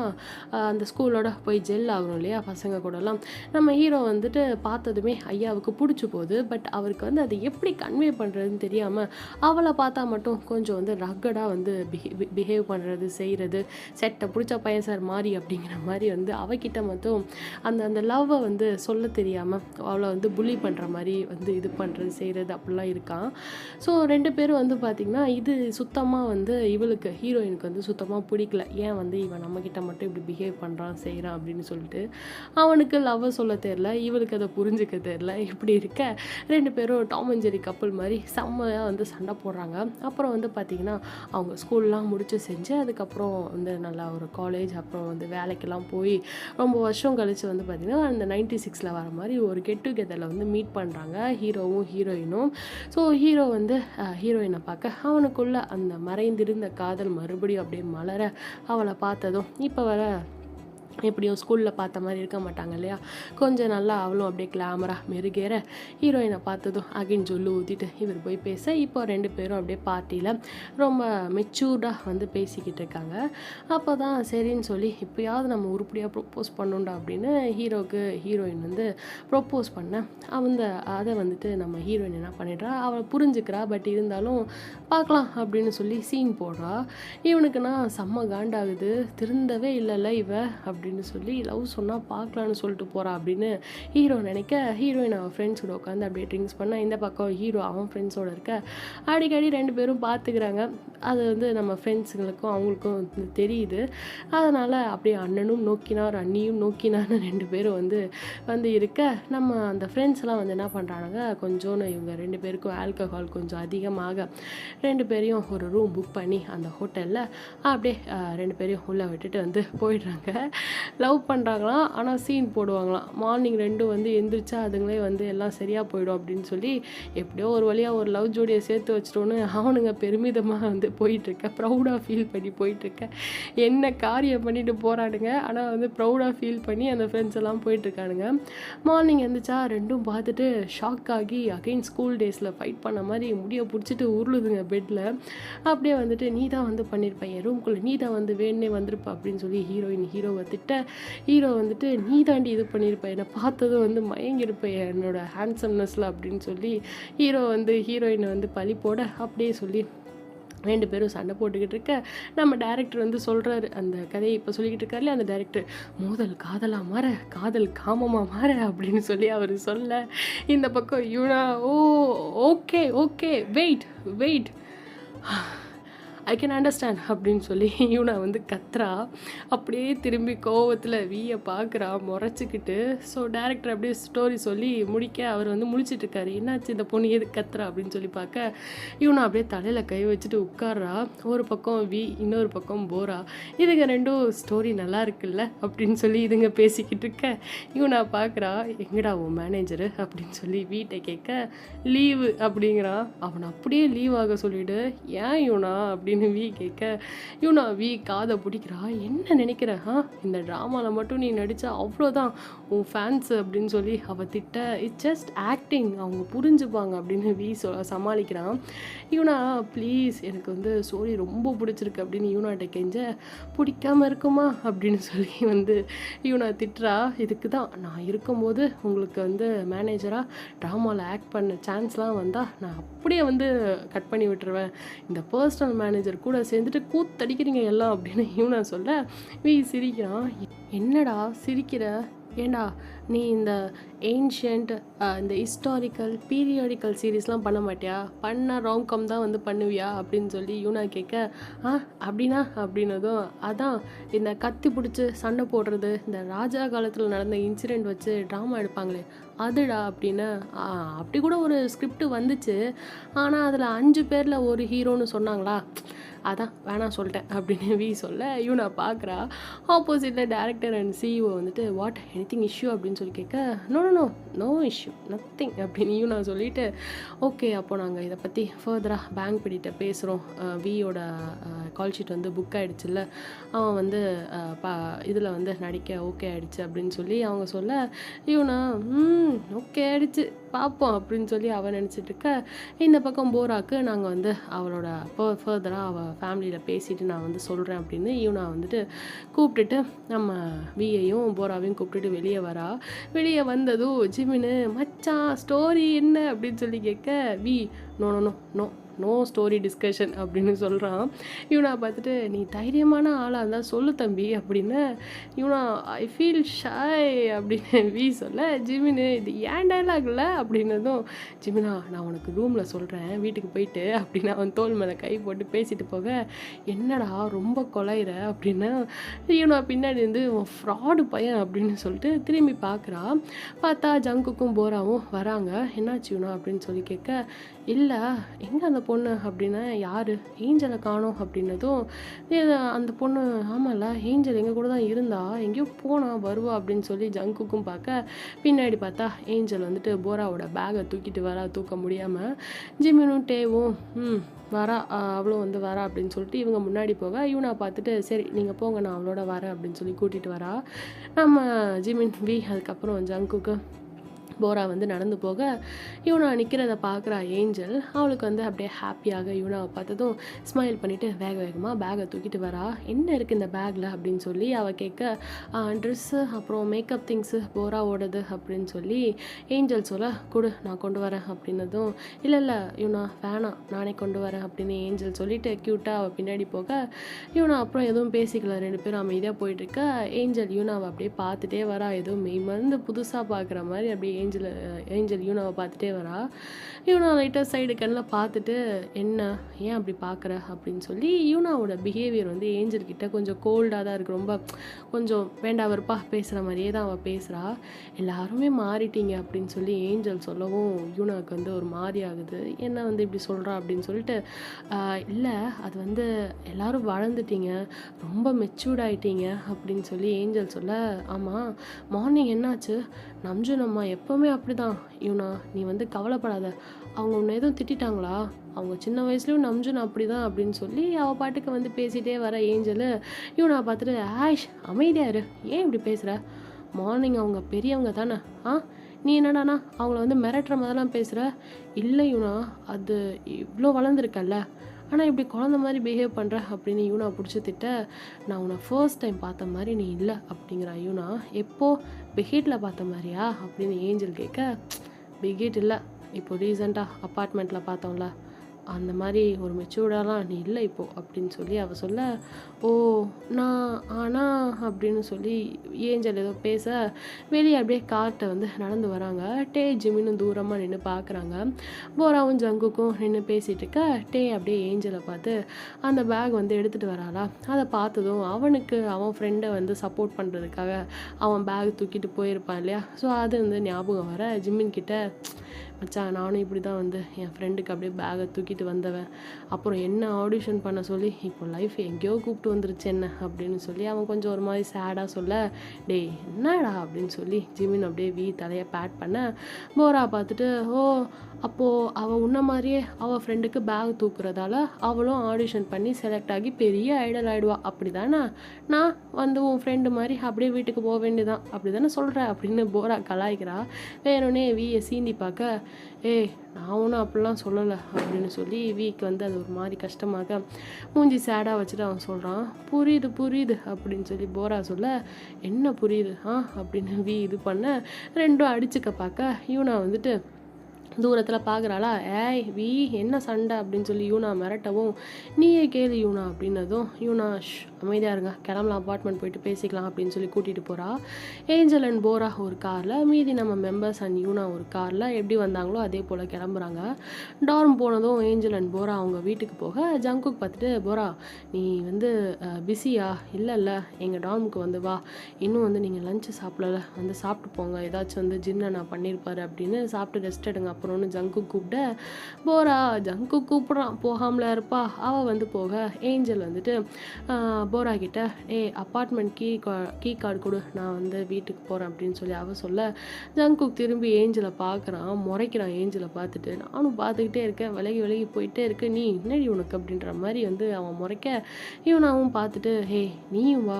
அந்த ஸ்கூலோட போய் ஜெல் ஆகணும் இல்லையா பசங்க கூடலாம். நம்ம ஹீரோ வந்துட்டு பார்த்ததுமே ஐயாவுக்கு பிடிச்சி போகுது. பட் அவருக்கு வந்து அதை எப்படி கன்வே பண்ணுறதுன்னு தெரியாமல் அவளை பார்த்தா மட்டும் கொஞ்சம் வந்து ரக்கடாக வந்து பிஹேவ் பண்ணுறது செய்கிறது, செட்டை பிடிச்ச பையன் சார் மாறி அப்படிங்கிற மாதிரி வந்து அவகிட்ட மட்டும் அந்த அந்த லவ்வை வந்து சொல்ல தெரியாமல் அவளை வந்து புள்ளி பண்ணுற மாதிரி வந்து இது பண்ணுறது செய்கிறது அப்படிலாம் இருக்கான். ஸோ 2 பேரும் வந்து பார்த்திங்கன்னா இது சுத்தமாக வந்து இவளுக்கு ஹீரோயினுக்கு வந்து சுத்தமாக பிடிக்கல. ஏன் வந்து இவன் நம்மக்கிட்ட மட்டும் இப்படி பிஹேவ் பண்ணுறான் செய்கிறான் அப்படின்னு சொல்லிட்டு அவனுக்கு லவ்வை சொல்ல தெரில, இவளுக்கு அதை புரிஞ்சுக்க தெரில. இப்படி இருக்க 2 பேரும் டாம் அண்ட் ஜெர்ரி கப்பல் மாதிரி செம்மையாக வந்து சண்டை போடுறாங்க. அப்புறம் வந்து பார்த்திங்கன்னா அவங்க ஸ்கூல்லாம் முடிச்சு செஞ்சு அதுக்கப்புறம் வந்து நல்லா ஒரு காலேஜ் அப்புறம் வந்து வேலைக்கெல்லாம் போய் ரொம்ப வருஷம் கழித்து வந்து பார்த்திங்கன்னா அந்த 96 வர மாதிரி ஒரு கெட் டுகெதரில் வந்து மீட் பண்ணுறாங்க ஹீரோவும் ஹீரோயினும். ஸோ ஹீரோ வந்து ஹீரோயினை பார்க்க அவனுக்குள்ள அந்த மறைந்திருந்த காதல் மறுபடியும் அப்படியே மலர அவளை பார்த்ததும் இப்போ வர எப்படியும் ஸ்கூலில் பார்த்த மாதிரி இருக்க மாட்டாங்க இல்லையா, கொஞ்சம் நல்லா அவளும் அப்படியே கிளாமராக மெருகேற ஹீரோயினை பார்த்ததும் அகைன் சொல்லு ஊற்றிட்டு இவர் போய் பேச இப்போ 2 பேரும் அப்படியே பார்ட்டியில் ரொம்ப மெச்சூர்டாக வந்து பேசிக்கிட்டு இருக்காங்க. அப்போ தான் சரின்னு சொல்லி இப்போயாவது நம்ம உருப்படியாக ப்ரொப்போஸ் பண்ணணுண்டா அப்படின்னு ஹீரோக்கு ஹீரோயின் வந்து ப்ரொப்போஸ் பண்ண அதை வந்துட்டு நம்ம ஹீரோயின் என்ன பண்ணிடுறா, அவளை புரிஞ்சுக்கிறா. பட் இருந்தாலும் பார்க்கலாம் அப்படின்னு சொல்லி சீன் போடுறா. இவனுக்குன்னா செம்ம காண்டாகுது, திருந்தவே இல்லைல்ல இவ அப்படின்னு சொல்லி லவ் சொன்னால் பார்க்கலான்னு சொல்லிட்டு போகிறா அப்படின்னு ஹீரோ நினைக்க ஹீரோயின் அவன் ஃப்ரெண்ட்ஸ் கூட உட்காந்து அப்படியே ட்ரிங்க்ஸ் பண்ண இந்த பக்கம் ஹீரோ அவன் ஃப்ரெண்ட்ஸோடு இருக்க அடிக்கடி 2 பேரும் பார்த்துக்கிறாங்க. அது வந்து நம்ம ஃப்ரெண்ட்ஸுங்களுக்கும் அவங்களுக்கும் வந்து தெரியுது. அதனால் அப்படியே அண்ணனும் நோக்கினார் அண்ணியும் நோக்கினார்னு 2 பேரும் வந்து இருக்க நம்ம அந்த ஃப்ரெண்ட்ஸ்லாம் வந்து என்ன பண்ணுறாங்க, கொஞ்சோன்னு இவங்க 2 பேருக்கும் ஆல்கஹால் கொஞ்சம் அதிகமாக 2 பேரையும் ஒரு ரூம் புக் பண்ணி அந்த ஹோட்டலில் அப்படியே 2 பேரையும் உள்ளே விட்டுட்டு வந்து போயிடுறாங்க. லவ் பண்ணுறாங்களாம், ஆனால் சீன் போடுவாங்களாம். மார்னிங் 2 வந்து எந்திரிச்சா அதுங்களே வந்து எல்லாம் சரியாக போயிடும் அப்படின்னு சொல்லி எப்படியோ ஒரு வழியாக ஒரு லவ் ஜோடியை சேர்த்து வச்சிட்டோன்னு அவனுங்க பெருமிதமாக வந்து போயிட்டுருக்க, ப்ரௌடாக ஃபீல் பண்ணி போயிட்டுருக்க. என்ன காரியம் பண்ணிட்டு போகிறானுங்க, ஆனால் வந்து ப்ரௌடாக ஃபீல் பண்ணி அந்த ஃப்ரெண்ட்ஸ் எல்லாம் போயிட்டுருக்கானுங்க. மார்னிங் எழுந்திரிச்சா 2ம் பார்த்துட்டு ஷாக் ஆகி அகைன் ஸ்கூல் டேஸில் ஃபைட் பண்ண மாதிரி முடியை பிடிச்சிட்டு உருளுதுங்க பெட்டில். அப்படியே வந்துட்டு நீ தான் வந்து பண்ணியிருப்பேன் என் ரூம்குள்ளே, நீ தான் வந்து வேணே வந்திருப்ப அப்படின்னு சொல்லி ஹீரோயின் ஹீரோவை திட்ட ஹீரோ வந்துட்டு நீ தாண்டி இது பண்ணியிருப்ப, என்னை பார்த்ததும் வந்து மயங்கியிருப்ப என்னோட ஹேண்ட்ஸம்னஸ்ல அப்படின்னு சொல்லி ஹீரோ வந்து ஹீரோயினை வந்து பழி போட அப்படியே சொல்லி 2 பேரும் சண்டை போட்டுக்கிட்டு இருக்க நம்ம டைரக்டர் வந்து சொல்கிறாரு, அந்த கதையை இப்போ சொல்லிக்கிட்டு இருக்காருல அந்த டைரக்டர், மோதல் காதலாக மாற காதல் காமமாக மாற அப்படின்னு சொல்லி அவர் சொல்ல இந்த பக்கம் யூனா okay okay wait wait I can understand அப்படின்னு சொல்லி யூனா வந்து கத்துறா. அப்படியே திரும்பி கோவத்தில் வீயை பார்க்குறா முறைச்சிக்கிட்டு. ஸோ டேரக்டர் அப்படியே ஸ்டோரி சொல்லி முடிக்க அவர் வந்து முழிச்சிட்ருக்காரு, என்னாச்சு இந்த பொண்ணு எது கத்துறா அப்படின்னு சொல்லி பார்க்க யூனா அப்படியே தலையில் கை வச்சுட்டு உட்கார்றா. ஒரு பக்கம் இன்னொரு பக்கம் போரா. இதுங்க 2ம் ஸ்டோரி நல்லா இருக்குல்ல அப்படின்னு சொல்லி இதுங்க பேசிக்கிட்டு இருக்க யூனா பார்க்குறா, எங்கடா உன் மேனேஜரு அப்படின்னு சொல்லி வீட்டை கேட்க லீவு அப்படிங்கிறான். அவனை அப்படியே லீவ் ஆக சொல்லிவிடு. ஏன் யூனா அப்படின்னு வீ கேட்க யூனா காதை பிடிக்கிறா, என்ன நினைக்கிற இந்த ட்ராமாவில் மட்டும் நீ நடித்தா அவ்வளோதான் உன் ஃபேன்ஸ் அப்படின்னு சொல்லி அவள் திட்ட, இட்ஸ் ஜஸ்ட் ஆக்டிங் அவங்க புரிஞ்சுப்பாங்க அப்படின்னு சமாளிக்கிறான். யூனா ப்ளீஸ் எனக்கு வந்து ஸ்டோரி ரொம்ப பிடிச்சிருக்கு அப்படின்னு யூனாட்ட கெஞ்ச, பிடிக்காமல் இருக்குமா அப்படின்னு சொல்லி வந்து யூனா திட்டுறா. இதுக்கு தான் நான் இருக்கும்போது உங்களுக்கு வந்து மேனேஜராக ட்ராமாவில் ஆக்ட் பண்ண சான்ஸ்லாம் வந்தால் நான் அப்படியே வந்து கட் பண்ணி விட்டுருவேன், இந்த பர்சனல் மேனேஜர் கூட சேர்ந்துட்டு கூத்தடிக்கிறீங்க எல்லாம் அப்படின்னு யூனா சொல்ல சிரிக்கிறான். என்னடா சிரிக்கிற, ஏண்டா நீ இந்த ஏன்ஷியன்ட் இந்த ஹிஸ்டாரிக்கல் பீரியாடிக்கல் சீரீஸ்லாம் பண்ண மாட்டியா, பண்ணால் ராம்காம் தான் வந்து பண்ணுவியா அப்படின்னு சொல்லி யூனா கேட்க அப்படின்னா அப்படின்னதும் அதான் இந்த கத்தி பிடிச்சி சண்டை போடுறது, இந்த ராஜா காலத்தில் நடந்த இன்சிடெண்ட் வச்சு ட்ராமா எடுப்பாங்களே அதுடா அப்படின்னு. அப்படி கூட ஒரு ஸ்கிரிப்ட் வந்துச்சு, ஆனால் அதில் 5 பேரில் ஒரு ஹீரோன்னு சொன்னாங்களா, அதான் வேணாம் சொல்லிட்டேன் அப்படின்னு வி சொல்ல யூனா பார்க்குறா. ஆப்போசிட்டில் டேரக்டர் அண்ட் சிஇஓ வந்துட்டு வாட் எனிதிங் இஷ்யூ அப்படின்னு சொல்லி கேட்க no no no no issue nothing அப்படின்னு யூனா சொல்லிட்டு ஓகே அப்போ நாங்கள் இதை பற்றி ஃபர்தராக பேங்க் பிடிட்ட பேசுகிறோம். வியோட கால் ஷீட் வந்து புக் ஆகிடுச்சுல்ல, அவன் வந்து இதில் வந்து நடிக்க ஓகே ஆகிடுச்சு அப்படின்னு சொல்லி அவங்க சொல்ல யூனா ஓகே ஆகிடுச்சு பார்ப்போம் அப்படின்னு சொல்லி அவன் நினச்சிட்டு இருக்க, இந்த பக்கம் போராக்கு நாங்கள் வந்து அவளோட ஃபர்தராக அவள் ஃபேமிலியில் பேசிட்டு நான் வந்து சொல்கிறேன் அப்படின்னு யூனா வந்துட்டு கூப்பிட்டுட்டு நம்ம வியையும் போராவையும் கூப்பிட்டுட்டு வெளியே வரா. வெளியே வந்ததும் ஜிமின்னு மச்சான் ஸ்டோரி என்ன அப்படின்னு சொல்லி கேட்க we no no no no no story discussion அப்படின்னு சொல்கிறான். யூனா பார்த்துட்டு நீ தைரியமான ஆளாக இருந்தால் சொல்லு தம்பி அப்படின்னு யூனா ஐ ஃபீல் ஷை அப்படின்னு வி சொல்ல ஜிமினு இது ஏன் டைலாக் இல்லை அப்படின்னதும் ஜிமினா நான் உனக்கு ரூமில் சொல்கிறேன் வீட்டுக்கு போயிட்டு அப்படின்னு அவன் தோல் மேலே கை போட்டு பேசிட்டு போக என்னடா ரொம்ப கொலையிற அப்படின்னா யூனா பின்னாடி இருந்து ஃப்ராடு பையன் அப்படின்னு சொல்லிட்டு திரும்பி பார்க்குறா. பார்த்தா ஜங்குக்கும் போராவும் வராங்க. என்னாச்சு யூனா அப்படின்னு சொல்லி கேட்க இல்லை எங்கே அந்த பொண்ணு அப்படின்னா யார் ஏஞ்சலை காணோம் அப்படின்னதும் அந்த பொண்ணு ஆமாம்ல ஏஞ்சல் எங்கள் கூட தான் இருந்தா எங்கேயோ போனா வருவா அப்படின்னு சொல்லி ஜங்குக்கும் பார்க்க பின்னாடி பார்த்தா ஏஞ்சல் வந்துட்டு போராவோட பேகை தூக்கிட்டு வரா. தூக்க முடியாமல் ஜிமினும் டேவும் வரா அவளும் வந்து வரா அப்படின்னு சொல்லிட்டு இவங்க முன்னாடி போக யூனா பார்த்துட்டு சரி நீங்கள் போங்க நான் அவளோட வரேன் அப்படின்னு சொல்லி கூட்டிகிட்டு வரா. நம்ம ஜிமின் வி அதுக்கப்புறம் ஜங்குக்கு போரா வந்து நடந்து போக யூனா நிற்கிறத பார்க்குறா ஏஞ்சல். அவளுக்கு வந்து அப்படியே ஹாப்பியாக யூனாவை பார்த்ததும் ஸ்மைல் பண்ணிவிட்டு வேக வேகமாக பேகை தூக்கிட்டு வரா. என்ன இருக்குது இந்த பேக்கில் அப்படின்னு சொல்லி அவள் கேட்க ட்ரெஸ்ஸு அப்புறம் மேக்கப் திங்ஸு போராவோடது அப்படின்னு சொல்லி ஏஞ்சல் சொல்ல கொடு நான் கொண்டு வரேன் அப்படின்னதும் இல்லை இல்லை யூனா வேணாம் நானே கொண்டு வரேன் அப்படின்னு ஏஞ்சல் சொல்லிவிட்டு க்யூட்டாக அவள் பின்னாடி போக யூனா அப்புறம் எதுவும் பேசிக்கல. 2 பேரும் அமைதியாக போயிட்டுருக்க ஏஞ்சல் யூனாவை அப்படியே பார்த்துட்டே வரா. எதுவும் மெய் மருந்து புதுசாக பார்க்குற மாதிரி அப்படியே ஏஞ்சல் யூனாவை பார்த்துட்டே வரா. யூனா லைட்டாக சைடு கண்ணில் பார்த்துட்டு என்ன ஏன் அப்படி பார்க்குற அப்படின்னு சொல்லி யூனாவோட பிஹேவியர் வந்து ஏஞ்சல் கிட்ட கொஞ்சம் கோல்டாக தான் இருக்குது. ரொம்ப கொஞ்சம் வேண்டா வெறுப்பா பேசுகிற மாதிரியே தான் அவள் பேசுகிறா. எல்லாருமே மாறிட்டீங்க அப்படின்னு சொல்லி ஏஞ்சல் சொல்லவும் யூனாவுக்கு வந்து ஒரு மாதிரி ஆகுது. என்ன வந்து இப்படி சொல்கிறா அப்படின்னு சொல்லிட்டு இல்லை அது வந்து எல்லோரும் வளர்ந்துட்டீங்க ரொம்ப மெச்சூர்ட் ஆகிட்டீங்க அப்படின்னு சொல்லி ஏஞ்சல் சொல்ல ஆமாம் மார்னிங் என்னாச்சு நம்ஜுன் அம்மா எப்போவுமே அப்படி தான் யூனா நீ வந்து கவலைப்படாத அவங்க உன்னை எதுவும் திட்டாங்களா அவங்க சின்ன வயசுலேயும் நம்ஜுன் அப்படி தான் அப்படின்னு சொல்லி அவள் பாட்டுக்கு வந்து பேசிகிட்டே வர ஏஞ்சல் யூனா பார்த்துட்டு ஆஷ் அமைதியாரு ஏன் இப்படி பேசுகிற மார்னிங் அவங்க பெரியவங்க தானே நீ என்னடானா அவங்கள வந்து மிரட்டுற மாதிரிலாம் பேசுகிற இல்லை யூனா அது இவ்வளோ வளர்ந்துருக்கல்ல ஆனால் இப்படி குழந்த மாதிரி பிஹேவ் பண்ணுற அப்படின்னு யூனா பிடிச்சி திட்ட நான் உன்னை ஃபர்ஸ்ட் டைம் பார்த்த மாதிரி நீ இல்லை அப்படிங்கிறா யூனா. எப்போது பிஹேட்டில் பார்த்த மாதிரியா அப்படின்னு ஏஞ்சல் கேட்க பிஹேட் இல்லை இப்போ ரீசெண்டாக அப்பார்ட்மெண்ட்டில் பார்த்தோம்ல அந்த மாதிரி ஒரு மெச்சூர்டாலாம் நீ இல்லை இப்போது அப்படின்னு சொல்லி அவள் சொல்ல ஓ நான் ஆனால் அப்படின்னு சொல்லி ஏஞ்சல் ஏதோ பேச வெளியே அப்படியே கார்ட்டை வந்து நடந்து வராங்க. டே ஜிமின்னு தூரமாக நின்று பார்க்குறாங்க. போராவும் ஜங்குக்கும் நின்று பேசிகிட்டு இருக்க டே அப்படியே ஏஞ்சலை பார்த்து அந்த பேக் வந்து எடுத்துகிட்டு வராளா. அதை பார்த்ததும் அவனுக்கு அவன் ஃப்ரெண்டை வந்து சப்போர்ட் பண்ணுறதுக்காக அவன் பேக் தூக்கிட்டு போயிருப்பான் இல்லையா. ஸோ அது வந்து ஞாபகம் வர ஜிம்மின் கிட்ட மச்சான் நானும் இப்படி தான் வந்து என் ஃப்ரெண்டுக்கு அப்படியே பேகை தூக்கிட்டு வந்தவன் அப்புறம் என்ன ஆடிஷன் பண்ண சொல்லி இப்போ லைஃப் எங்கேயோ கூப்பிட்டு வந்துருச்சு என்ன அப்படின்னு சொல்லி அவன் கொஞ்சம் ஒரு மாதிரி சேடாக சொல்ல டேய் என்னடா அப்படின்னு சொல்லி ஜிமின் அப்படியே வி தலையை பேட் பண்ண போரா பார்த்துட்டு ஓ அப்போது அவள் உன்ன மாதிரியே அவள் ஃப்ரெண்டுக்கு பேக் தூக்குறதால அவளும் ஆடிஷன் பண்ணி செலக்ட் ஆகி பெரிய ஐடல் ஆகிடுவா அப்படி தானே நான் வந்து உன் ஃப்ரெண்டு மாதிரி அப்படியே வீட்டுக்கு போக வேண்டியதான் அப்படி தானே சொல்கிறேன் அப்படின்னு போரா கலாய்க்கிறா. வேணும்னே வியை சீண்டி பார்க்க ஏய் நான் ஒன்றும் அப்படிலாம் சொல்லலை அப்படின்னு சொல்லி வீக்கு வந்து அது ஒரு மாதிரி கஷ்டமாக மூஞ்சி சேடாக வச்சுட்டு அவன் சொல்கிறான் புரியுது புரியுது அப்படின்னு சொல்லி போரா சொல்ல என்ன புரியுது அப்படின்னு வி இது பண்ண ரெண்டும் அடிச்சுக்க பார்க்க யூனா வந்துட்டு தூரத்தில் பார்க்குறாளா ஏய் வி என்ன சண்டை அப்படின்னு சொல்லி யூனா மிரட்டவும் நீயே கேளு யூனா அப்படின்னதும் யூனா அமைதியாக இருங்க, கிளம்பலாம், அப்பார்ட்மெண்ட் போயிட்டு பேசிக்கலாம் அப்படின்னு சொல்லி கூட்டிகிட்டு போகிறா. ஏஞ்சல் அண்ட் போரா ஒரு காரில், மீதி நம்ம மெம்பர்ஸ் அண்ட் யூனா ஒரு காரில் எப்படி வந்தாங்களோ அதே போல் கிளம்புறாங்க. டார்ம் போனதும் ஏஞ்சல் அண்ட் போரா அவங்க வீட்டுக்கு போக ஜங்குக் பார்த்துட்டு, போரா நீ வந்து பிஸியா? இல்லை எங்கள் டார்முக்கு வந்து வா, இன்னும் வந்து நீங்கள் லஞ்சு சாப்பிடல, வந்து சாப்பிட்டு போங்க, ஏதாச்சும் வந்து ஜின்னை நான் பண்ணியிருப்பாரு அப்படின்னு சாப்பிட்டு ரெஸ்ட் எடுங்க அப்புறம்னு ஜங்குக் கூப்பிட, போரா ஜங்குக் கூப்பிட்றான், போகாமல இருப்பா. அவள் வந்து போக ஏஞ்சல் வந்துட்டு போரா கிட்ட, அப்பார்ட்மெண்ட் கீ கார்டு கொடு, நான் வந்து வீட்டுக்கு போகிறேன் அப்படின்னு சொல்லி அவள் சொல்ல, ஜங்குக் திரும்பி ஏஞ்சலை பார்க்குறான், முறைக்கிறான். ஏஞ்சலை பார்த்துட்டு, நானும் பார்த்துக்கிட்டே இருக்கேன், விலகி போயிட்டே இருக்கு, நீ என்னடி உனக்கு அப்படின்ற மாதிரி வந்து அவன் முறைக்க, யூனாவும் பார்த்துட்டு, நீயும் வா,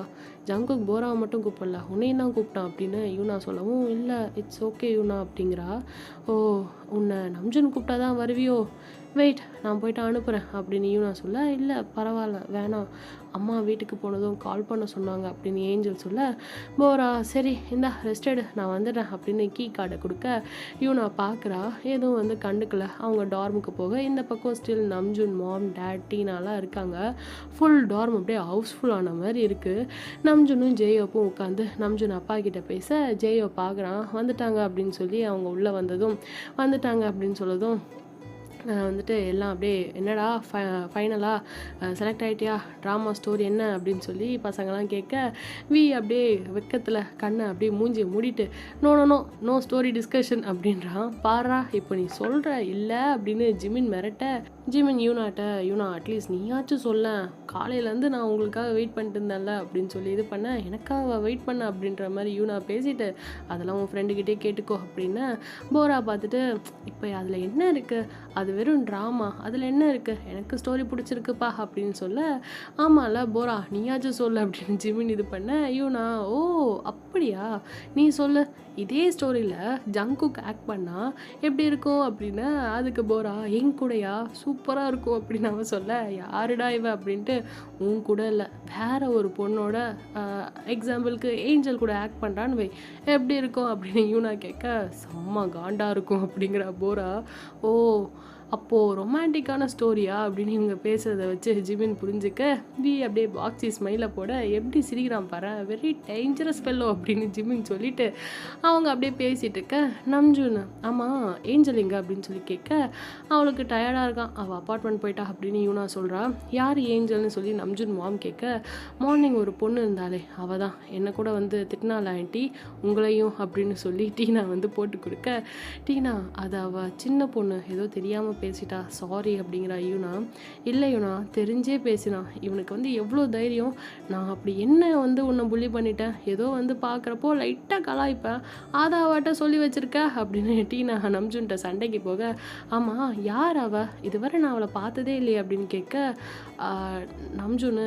ஜங்குக் போராவை மட்டும் கூப்பிடல, உன்னையும் தான் கூப்பிட்டான் அப்படின்னு யூனா சொல்லவும், இல்லை இட்ஸ் ஓகே யூனா அப்படிங்கிறா. ஓ, உன்னை நம்ஜுன் கூப்பிட்டா தான் வருவியோ, வெயிட் நான் போயிட்டு அனுப்புகிறேன் அப்படின்னு யூனா சொல்ல, இல்லை பரவாயில்ல வேணாம், அம்மா வீட்டுக்கு போனதும் கால் பண்ண சொன்னாங்க அப்படின்னு ஏஞ்சல் சொல்ல, போரா சரி இந்தா ரெஸ்ட் எடு, நான் வந்துடுறேன் அப்படின்னு கீ கார்டை கொடுக்க யூனா பார்க்குறா. எதுவும் வந்து கண்டுக்கல. அவங்க டார்முக்கு போக இந்த பக்கம் ஸ்டில் நம்ஜுன் மாம் டேட் டீனாலாம் இருக்காங்க. ஃபுல் டார்ம் அப்படியே ஹவுஸ்ஃபுல்லான மாதிரி இருக்குது. நம்ஜுனும் ஜேயோப்பும் உட்காந்து நம்ஜுன் அப்பா கிட்ட பேச ஜேயோ பார்க்குறான். வந்துட்டாங்க அப்படின்னு சொல்லி அவங்க உள்ளே வந்துட்டாங்க அப்படின்னு சொல்லதும் வந்துட்டு எல்லாம் அப்படியே என்னடா ஃபைனலாக செலக்ட் ஆகிட்டியா, ட்ராமா ஸ்டோரி என்ன அப்படின்னு சொல்லி பசங்கள்லாம் கேட்க, அப்படியே வெக்கத்தில் கண்ணை அப்படியே மூஞ்சி மூடிட்டு நோ ஸ்டோரி டிஸ்கஷன் அப்படின்றான். பாரா இப்போ நீ சொல்கிற இல்லை அப்படின்னு ஜிமின் மிரட்ட, ஜிமின் யூனா அட்லீஸ்ட் நீயாச்சும் சொல்ல, காலையிலேருந்து நான் உங்களுக்காக வெயிட் பண்ணிட்டு இருந்தேன்ல அப்படின்னு சொல்லி இது பண்ண, எனக்காக வெயிட் பண்ண அப்படின்ற மாதிரி யூனா பேசிட்டு, அதெல்லாம் உன் ஃப்ரெண்டுக்கிட்டே கேட்டுக்கோ அப்படின்னு போரா பார்த்துட்டு, இப்போ அதில் என்ன இருக்குது, அது வெறும் ட்ராமா, அதில் என்ன இருக்குது, எனக்கு ஸ்டோரி பிடிச்சிருக்குப்பா அப்படின்னு சொல்ல, ஆமாம்ல போரா நீயாச்சும் சொல்லு அப்படின்னு ஜிமின் இது பண்ண, யூனா ஓ அப்படியா, நீ சொல்லு, இதே ஸ்டோரியில் ஜங்குக் ஆக்ட் பண்ணால் எப்படி இருக்கும் அப்படின்னு. அதுக்கு போரா என் கூடயா, சூப்பராக இருக்கும் அப்படின்னு அவன் சொல்ல, யாருடா இவ அப்படின்ட்டு, உன் கூட இல்லை வேற ஒரு பொண்ணோட எக்ஸாம்பிளுக்கு ஏஞ்சல் கூட ஆக்ட் பண்ணுறான்னு வை, எப்படி இருக்கும் அப்படின்னு யூனா கேட்க, செம்ம காண்டா இருக்கும் அப்படிங்கிற போரா. ஓ அப்போது ரொமான்டிக்கான ஸ்டோரியா அப்படின்னு இவங்க பேசுகிறத வச்சு ஜிமின் புரிஞ்சுக்க, அப்படியே பாக்ஸி ஸ்மைலை போட, எப்படி சிரிக்கிறான் பாரு, வெரி டேஞ்சரஸ் ஃபெல்லோ அப்படின்னு ஜிமின் சொல்லிட்டு அவங்க அப்படியே பேசிகிட்டு இருக்க, நம்ஜுன் ஆமாம் ஏஞ்சல் எங்க அப்படின்னு சொல்லி கேட்க, அவளுக்கு டயர்டாக இருக்கான், அவள் அப்பார்ட்மெண்ட் போயிட்டா அப்படின்னு யூனா சொல்கிறா. யார் ஏஞ்சல்னு சொல்லி நம்ஜுன் மாம் கேட்க, மார்னிங் ஒரு பொண்ணு இருந்தாலே அவள் தான் என்னை கூட வந்து திட்டினால ஆண்டி உங்களையும் அப்படின்னு சொல்லி டீனா வந்து போட்டு கொடுக்க, டீனா அது அவள் சின்ன பொண்ணு ஏதோ தெரியாமல் பேசிட்டா சாரி அப்படிங்கிற யூனா. இல்லை யூனா தெரிஞ்சே பேசினா, இவனுக்கு வந்து எவ்வளோ தைரியம், நான் அப்படி என்ன வந்து உன்னை புள்ளி பண்ணிட்டேன், ஏதோ வந்து பார்க்குறப்போ லைட்டாக கலாய்ப்பேன், ஆதாவாட்ட சொல்லி வச்சிருக்க அப்படின்னு டீனா நம்ஜுன்ட்ட சண்டைக்கு போக, ஆமாம் யார் இதுவரை நான் அவளை பார்த்ததே இல்லையே அப்படின்னு கேட்க, நம்ஜுன்னு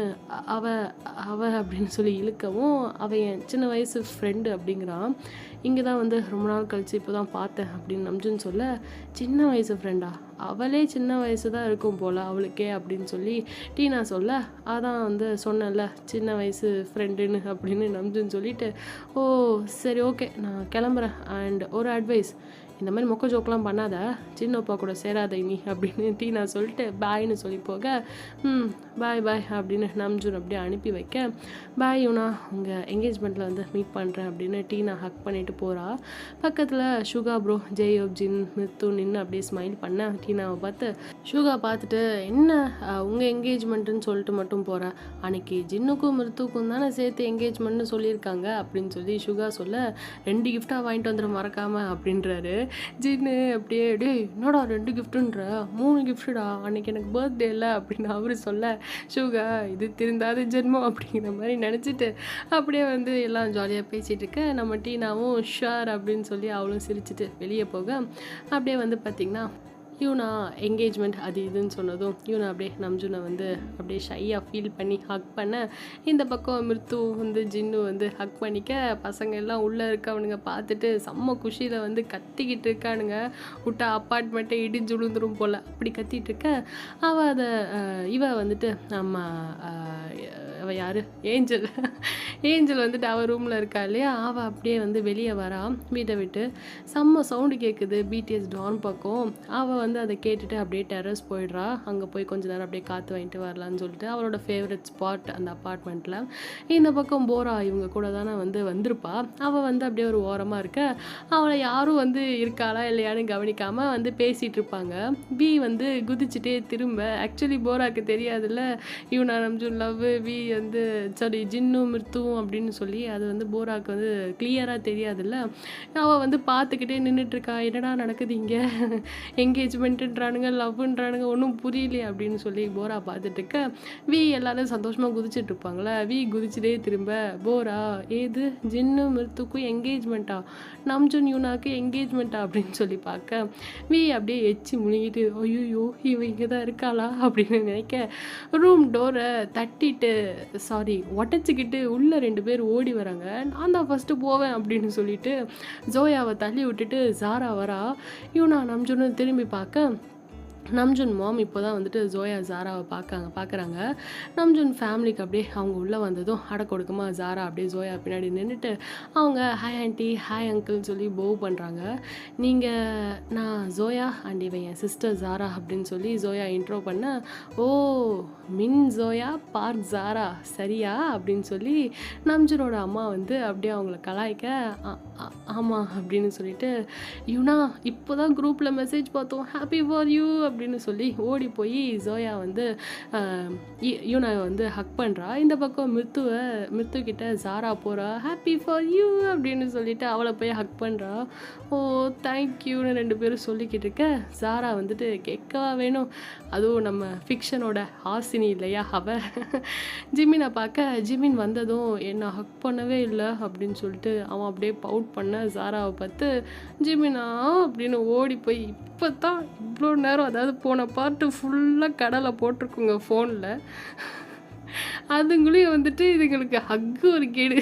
அவ அப்படின்னு சொல்லி இழுக்கவும், அவன் என் சின்ன வயசு ஃப்ரெண்டு அப்படிங்கிறான், இங்கே தான் வந்து ரொம்ப நாள் கழிச்சு இப்போ தான் பார்த்தேன் அப்படின்னு நம்ஜுன் சொல்ல, சின்ன வயசு ஃப்ரெண்டா, அவளே சின்ன வயசு தான் இருக்கும் போல் அவளுக்கே அப்படின்னு சொல்லி டீனா சொல்ல, அதான் வந்து சொன்னேன்ல சின்ன வயசு ஃப்ரெண்டுன்னு அப்படின்னு நம்ஜுன் சொல்லிட்டு, ஓ சரி ஓகே நான் கிளம்புறேன், அண்ட் ஒரு அட்வைஸ், இந்த மாதிரி மொக்க ஜோக்கெலாம் பண்ணாத, சின்னப்பா கூட சேராத நீ அப்படின்னு டீனா சொல்லிட்டு பாய்னு சொல்லி போக, பாய் அப்படின்னு நம்ஜுன் அப்படியே அனுப்பி வைக்க, பாய் யூனா உங்கள் என்கேஜ்மெண்ட்டில் வந்து மீட் பண்ணுறேன் அப்படின்னு டீனா ஹக் பண்ணிட்டு போகிறா. பக்கத்தில் ஷுகா ப்ரோ ஜெயோப் ஜின் மித்து நின்று அப்படியே ஸ்மைல் பண்ண, டீனாவை பார்த்து ஷுகா பார்த்துட்டு, என்ன உங்கள் என்கேஜ்மெண்ட்டுன்னு சொல்லிட்டு மட்டும் போகிறேன், அன்னைக்கு ஜின்னுக்கும் மிருத்துக்கும் தானே சேர்த்து என்கேஜ்மெண்ட்னு சொல்லியிருக்காங்க அப்படின்னு சொல்லி ஷுகா சொல்ல, 2 கிஃப்டாக வாங்கிட்டு வந்துட மறக்காமல் அப்படின்றாரு. ஜின்னு அப்படியே என்னடா 2 கிஃப்ட்டுன்ற, 3 கிஃப்ட்டுடா, அன்னைக்கு எனக்கு பர்த்டே இல்லை அப்படின்னு அவரு சொல்ல, ஷுகா இது திருந்தாத ஜென்மம் அப்படிங்கிற மாதிரி நினச்சிட்டு அப்படியே வந்து எல்லாம் ஜாலியாக பேசிகிட்டு இருக்க, நம்ம டீனாவும் ஷார் அப்படின்னு சொல்லி அவளும் சிரிச்சிட்டு வெளியே போக, அப்படியே வந்து பார்த்திங்கன்னா யூனா என்கேஜ்மெண்ட் அது இதுன்னு சொன்னதும் யூனா அப்படியே நம்ஜுனை வந்து அப்படியே ஷையாக ஃபீல் பண்ணி ஹக் பண்ண, இந்த பக்கம் மிருத்து வந்து ஜின்னு வந்து ஹக் பண்ணிக்க, பசங்க எல்லாம் உள்ளே இருக்கவனுங்க பார்த்துட்டு செம்ம குஷியில் வந்து கத்திக்கிட்டு இருக்கானுங்க, விட்டா அப்பார்ட்மெண்ட்டை இடிஞ்சு விழுந்துரும் போல் அப்படி கத்திட்டு இருக்க, அவள் அதை இவ வந்துட்டு நம்ம அவள் யார், ஏஞ்சல். ஏஞ்சல் வந்துட்டு அவள் ரூமில் இருக்கா இல்லையா, அவள் அப்படியே வந்து வெளியே வரா வீட்டை விட்டு. செம்ம சவுண்டு கேட்குது பிடிஎஸ் டான் பக்கம். அவள் வந்து அதை கேட்டுட்டு அப்படியே டெரஸ் போயிடுறா. அங்கே போய் கொஞ்ச நேரம் அப்படியே காற்று வாங்கிட்டு வரலான்னு சொல்லிட்டு அவளோட ஃபேவரட் ஸ்பாட் அந்த அப்பார்ட்மெண்ட்டில். இந்த பக்கம் போரா இவங்க கூட தானே வந்திருப்பா. அவள் வந்து அப்படியே ஒரு ஓரமாக இருக்க, அவளை யாரும் வந்து இருக்காளா இல்லையான்னு கவனிக்காமல் வந்து பேசிகிட்டு இருப்பாங்க. வி வந்து குதிச்சுட்டே திரும்ப, ஆக்சுவலி போராக்கு தெரியாதுல்ல யூனா நம்ஜூன் லவ் வி வந்து சாரி ஜின்னும் மிருத்துவும் அப்படின்னு சொல்லி, அது வந்து போராக்கு வந்து கிளியராக தெரியாதுல்ல. அவள் வந்து பார்த்துக்கிட்டே நின்றுட்டுருக்கா, என்னடா நடக்குது இங்கே, என்கேஜ்மெண்ட்டுன்றானுங்க லவ்ன்றானுங்க ஒன்றும் புரியலையே அப்படின்னு சொல்லி போரா பார்த்துட்டு இருக்க. வி எல்லாரும் சந்தோஷமாக குதிச்சுட்டு இருப்பாங்களே, வி குதிச்சுட்டே திரும்ப, போரா ஏது ஜின்னு மிருத்துக்கும் என்கேஜ்மெண்ட்டா, நம்ஜூன் யூனாக்கு என்கேஜ்மெண்ட்டா அப்படின்னு சொல்லி பார்க்க, வி அப்படியே எச்சி முழுங்கிட்டு ஐயோ இவ இங்கே தான் இருக்காளா அப்படின்னு நினைக்க, ரூம் டோரை தட்டிட்டு சாரி உடச்சிக்கிட்டு உள்ளே 2 பேர் ஓடி வராங்க. நான் தான் ஃபஸ்ட்டு போவேன் அப்படின்னு சொல்லிட்டு ஜோயாவை தள்ளி விட்டுட்டு ஜாரா வரா. யூனா நம்ஜூன்னு திரும்பி பார்க்க, நம்ஜூன் மாம் இப்போ தான் வந்துட்டு ஜோயா ஜாராவை பார்க்குறாங்க. நம்ஜூன் ஃபேமிலிக்கு அப்படியே அவங்க உள்ளே வந்ததும் அடக்கொடுக்கமாக ஜாரா அப்படியே ஜோயா பின்னாடி நின்றுட்டு அவங்க ஹாய் ஆண்டி ஹாய் அங்கிள்னு சொல்லி போவ் பண்ணுறாங்க. நான் ஜோயா அண்ட் இவன் என் சிஸ்டர் ஜாரா அப்படின்னு சொல்லி ஜோயா இன்ட்ரோ பண்ண, ஓ மின் ஜோயா பார்க் ஜாரா சரியா அப்படின்னு சொல்லி நம்ஜூனோட அம்மா வந்து அப்படியே அவங்கள கலாய்க்க, ஆமாம் அப்படின்னு சொல்லிட்டு, யூனா இப்போ தான் குரூப்பில் மெசேஜ் பார்த்தோம் ஹாப்பி ஃபார் யூ அப்படின்னு சொல்லி ஓடி போய் ஜோயா வந்து யூனாவை வந்து ஹக் பண்ணுறா. இந்த பக்கம் மிருத்து கிட்ட ஜாரா போகிறா, ஹாப்பி ஃபார் யூ அப்படின்னு சொல்லிட்டு அவளை போய் ஹக் பண்ணுறா. ஓ தேங்க்யூன்னு 2 பேரும் சொல்லிக்கிட்டு இருக்க, ஜாரா வந்துட்டு கேட்கவா வேணும், அதுவும் நம்ம ஃபிக்ஷனோட ஹாசினி இல்லையா ஜிமினை பார்க்க, ஜிமின் வந்ததும் என்னை ஹக் பண்ணவே இல்லை அப்படின்னு சொல்லிட்டு அவன் அப்படியே பவுட் பண்ண ஜாராவை பார்த்து, ஜிமினா அப்படின்னு ஓடி போய் இப்போ தான் இவ்வளோ நேரம், அதாவது போன பார்ட்டு ஃபுல்லாக கடலை போட்டிருக்குங்க ஃபோனில், அதுங்களையும் வந்துட்டு இதுங்களுக்கு ஹக்கு ஒரு கேடு,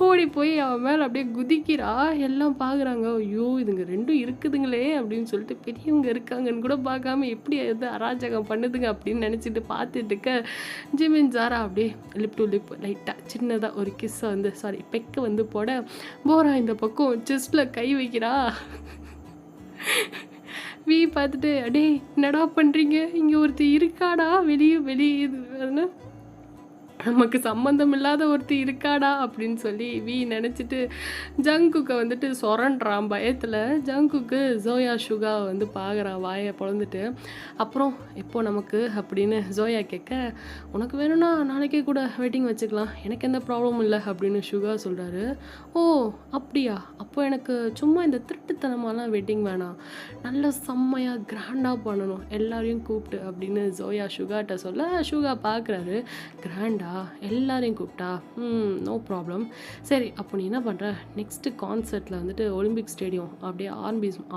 ஓடி போய் அவன் மேலே அப்படியே குதிக்கிறா. எல்லாம் பார்க்குறாங்க, ஐயோ இதுங்க 2 இருக்குதுங்களே அப்படின்னு சொல்லிட்டு, பெரியவங்க இருக்காங்கன்னு கூட பார்க்காம எப்படி எது அராஜகம் பண்ணுதுங்க அப்படின்னு நினச்சிட்டு பார்த்துட்டு இருக்க, ஜிமின் ஜாரா அப்படியே லிப் டு லிப் லைட்டாக சின்னதாக ஒரு கிஸ்ஸை வந்து பெக்கை வந்து போட, போரா இந்த பக்கம் செஸ்டில் கை வைக்கிறா. வி பார்த்துட்டு, அடே என்னடா பண்ணுறீங்க, இங்கே ஒருத்தி இருக்காடா வெளியே இது நமக்கு சம்மந்தம் இல்லாத ஒருத்தி இருக்காடா அப்படின்னு சொல்லி வி நினச்சிட்டு ஜங்குக்கை வந்துட்டு சொரண்டான் பயத்தில். ஜங்குக்கு ஜோயா சுகா வந்து பார்க்குறான் வாயை பொழந்துட்டு. அப்புறம் எப்போ நமக்கு அப்படின்னு ஜோயா கேட்க, உனக்கு வேணும்னா நாளைக்கே கூட வெட்டிங் வச்சுக்கலாம், எனக்கு எந்த ப்ராப்ளமும் இல்லை அப்படின்னு சுகா சொல்கிறாரு. ஓ அப்படியா, அப்போ எனக்கு சும்மா இந்த திருட்டுத்தனமாலாம் வெட்டிங் வேணாம், நல்ல செம்மையாக கிராண்டாக பண்ணணும் எல்லாரையும் கூப்பிட்டு அப்படின்னு ஜோயா சுகாட்ட சொல்ல, சுகா பார்க்குறாரு, கிராண்டா எல்லாரையும் கூப்பிட்டா நோ ப்ராப்ளம், சரி அப்போ நீ என்ன பண்ணுற, நெக்ஸ்ட்டு கான்சர்ட்டில் வந்துட்டு ஒலிம்பிக் ஸ்டேடியம் அப்படியே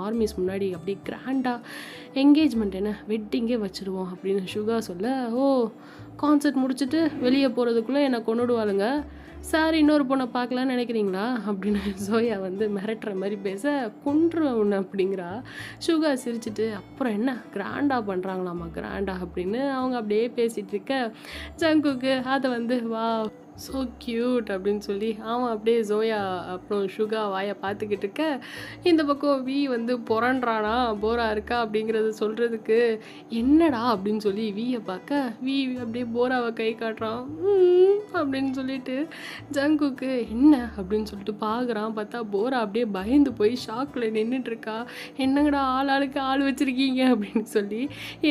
ஆர்மிஸ் முன்னாடி அப்படியே கிராண்டாக என்கேஜ்மெண்ட் என்ன வெட்டிங்கே வச்சுருவோம் அப்படின்னு சுகா சொல்ல, ஓ கான்சர்ட் முடிச்சுட்டு வெளியே போகிறதுக்குள்ளே என்னை கொண்டுடுவாளுங்க, சார் இன்னொரு பொண்ணை பார்க்கலான்னு நினைக்கிறீங்களா அப்படின்னு ஜோயா வந்து மிரட்டுற மாதிரி பேச, கொன்று ஒன்று அப்படிங்கிறா. சுகா சிரிச்சிட்டு, அப்புறம் என்ன கிராண்டாக பண்ணுறாங்களாம்மா கிராண்டா அப்படின்னு அவங்க அப்படியே பேசிகிட்டு இருக்க, ஜங்குக்கு அதை வந்து வா ஸோ க்யூட் அப்படின்னு சொல்லி அவன் அப்படியே ஜோயா அப்புறம் சுகா வாயை பார்த்துக்கிட்டு இருக்க, இந்த பக்கம் வி வந்து புரண்டானா போரா இருக்கா அப்படிங்கிறத சொல்கிறதுக்கு, என்னடா அப்படின்னு சொல்லி வியை பார்க்க, வி அப்படியே போராவை கை காட்டுறான் அப்படின்னு சொல்லிட்டு, ஜங்குக்கு என்ன அப்படின்னு சொல்லிட்டு பார்க்குறான். பார்த்தா போரா அப்படியே பயந்து போய் ஷாக்கில் நின்றுட்டுருக்கா. என்னங்கடா ஆளுக்கு ஆள் வச்சுருக்கீங்க அப்படின்னு சொல்லி,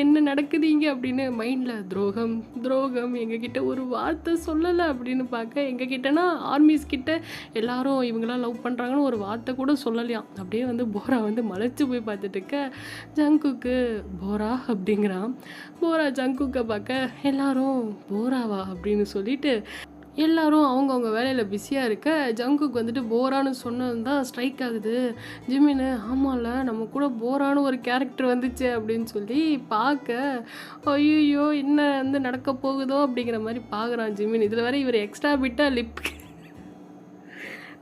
என்ன நடக்குதுங்க அப்படின்னு மைண்டில் துரோகம் எங்ககிட்ட ஒரு வார்த்தை சொல்லலை அப்படின்னு பார்க்க, எங்ககிட்டனா ஆர்மிஸ் கிட்ட எல்லாரும் இவங்களாம் லவ் பண்ணுறாங்கன்னு ஒரு வார்த்தை கூட சொல்லலையாம். அப்படியே வந்து போரா வந்து மலைச்சு போய் பார்த்துட்டு இருக்க, ஜங்குக்கு போரா அப்படிங்கிறான். போரா ஜங்குக்கை பார்க்க, எல்லாரும் போராவா அப்படின்னு சொல்லிட்டு எல்லாரும் அவங்கவுங்க வேலையில் பிஸியாக இருக்க, ஜங்குக்கு வந்துட்டு போரான்னு சொன்னது தான் ஸ்ட்ரைக் ஆகுது. ஜிமின்னு, ஆமாம்ல நம்ம கூட போரான்னு ஒரு கேரக்டர் வந்துச்சு அப்படின்னு சொல்லி பார்க்க, ஐயோ என்ன வந்து நடக்க போகுதோ அப்படிங்கிற மாதிரி பார்க்குறான் ஜிமின். இதில் வேற இவர் எக்ஸ்ட்ரா பிட்டாக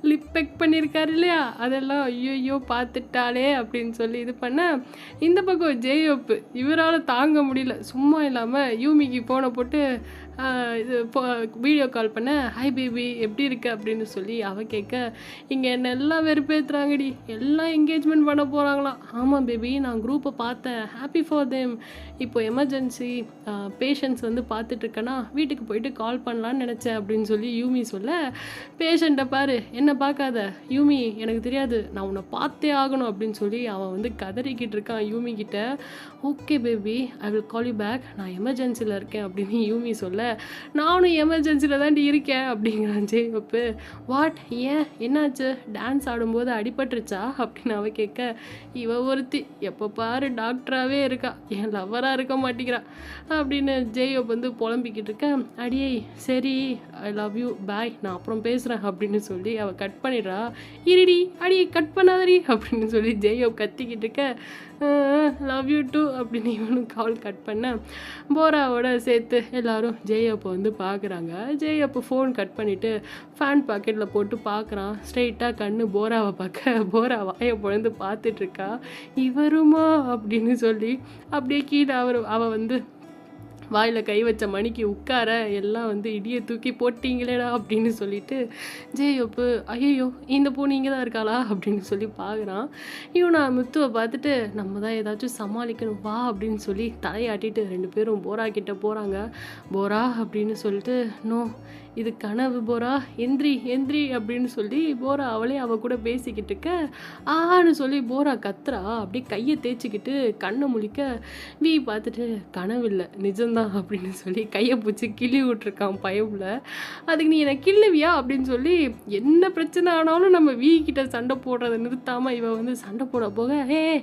லிப் பெக் பண்ணியிருக்காரு இல்லையா, அதெல்லாம் ஐயோ பார்த்துட்டாலே அப்படின்னு சொல்லி இது பண்ண, இந்த பக்கம் ஜேயோப்பு இவரால் தாங்க முடியல, சும்மா இல்லாமல் யூமிக்கு போன போட்டு, இது வீடியோ கால் பண்ண, ஹாய் பேபி எப்படி இருக்க அப்படின்னு சொல்லி அவள் கேட்க, இங்கே என்ன எல்லாம் வெறுப்பேற்றுறாங்கடி, எல்லாம் என்கேஜ்மெண்ட் பண்ண போகிறாங்களாம். ஆமாம் பேபி, நான் குரூப்பை பார்த்தேன், ஹாப்பி ஃபார் தேம். இப்போ எமர்ஜென்சி பேஷண்ட்ஸ் வந்து பார்த்துட்ருக்கேன்னா வீட்டுக்கு போயிட்டு கால் பண்ணலான்னு நினச்சேன் அப்படின்னு சொல்லி யூமி சொல்ல, பேஷண்ட்டை பாரு, என்னை பார்க்காத யூமி, எனக்கு தெரியாது, நான் உன்னை பார்த்தே ஆகணும் அப்படின்னு சொல்லி அவன் வந்து கதறிக்கிட்டு இருக்கான் யூமி கிட்ட. Okay baby, I will call you back, நான் எமர்ஜென்சியில் இருக்கேன் அப்படின்னு யூமி சொல்ல, நானும் எமர்ஜென்சியில் தாண்டி இருக்கேன் அப்படிங்கிறான் ஜேயப்பு. வாட், ஏன் என்னாச்சு, டான்ஸ் ஆடும்போது அடிபட்டுருச்சா அப்படின்னு அவ கேட்க, இவ ஒருத்தி எப்போ பாரு டாக்டராகவே இருக்கா, என் லவ்வராக இருக்க மாட்டேங்கிறா அப்படின்னு ஜேயப் வந்து புலம்பிக்கிட்டு இருக்க. அடியே சரி, ஐ லவ் யூ, பாய், நான் அப்புறம் பேசுகிறேன் அப்படின்னு சொல்லி அவள் கட் பண்ணிடுறா. இருடி அடியே, கட் பண்ணாதடி அப்படின்னு சொல்லி ஜேயப் கத்திக்கிட்டு இருக்க. லவ் யூ டூ அப்படின்னு இவனும் கால் கட் பண்ண, போராவோட சேர்த்து எல்லாரும் ஜேயப்பை வந்து பார்க்குறாங்க. ஜேயப்பை ஃபோன் கட் பண்ணிவிட்டு ஃபேன் பாக்கெட்டில் போட்டு பார்க்குறான். ஸ்ட்ரெயிட்டாக கண்ணு போராவை பார்க்க, போரா வாயை பொழுது பார்த்துட்ருக்கா. இவருமா அப்படின்னு சொல்லி அப்படியே கீழே அவள் வந்து வாயில் கை வச்ச மணிக்கு உட்கார, எல்லாம் வந்து இடியை தூக்கி போட்டிங்களேடா அப்படின்னு சொல்லிட்டு ஜேயப்பு, ஐயோ இந்த பொண்ணு இங்கே தான் இருக்காளா அப்படின்னு சொல்லி பார்க்குறான். இவனா முத்துவை பார்த்துட்டு, நம்ம தான் ஏதாச்சும் சமாளிக்கணும் வா அப்படின்னு சொல்லி தலையாட்டிட்டு 2 பேரும் போரா கிட்ட போகிறாங்க. போரா அப்படின்னு சொல்லிட்டு, நோ இது கனவு போரா, எந்திரி எந்திரி அப்படின்னு சொல்லி போரா அவளே அவள் கூட பேசிக்கிட்டு இருக்க. ஆன்னு சொல்லி போரா கத்துறா. அப்படியே கையை தேய்ச்சிக்கிட்டு கண்ணை முழிக்க, வீ பார்த்துட்டு, கனவு இல்லை நிஜம்தான் அப்படின்னு சொல்லி கையை பிடிச்சி கிள்ளி விட்டுருக்கான் பயவில். அதுக்கு நீ என்னை கிள்ளுவியா அப்படின்னு சொல்லி, என்ன பிரச்சனை ஆனாலும் நம்ம வீ கிட்ட சண்டை போடுறதை நிறுத்தாமல் இவன் வந்து சண்டை போட போக,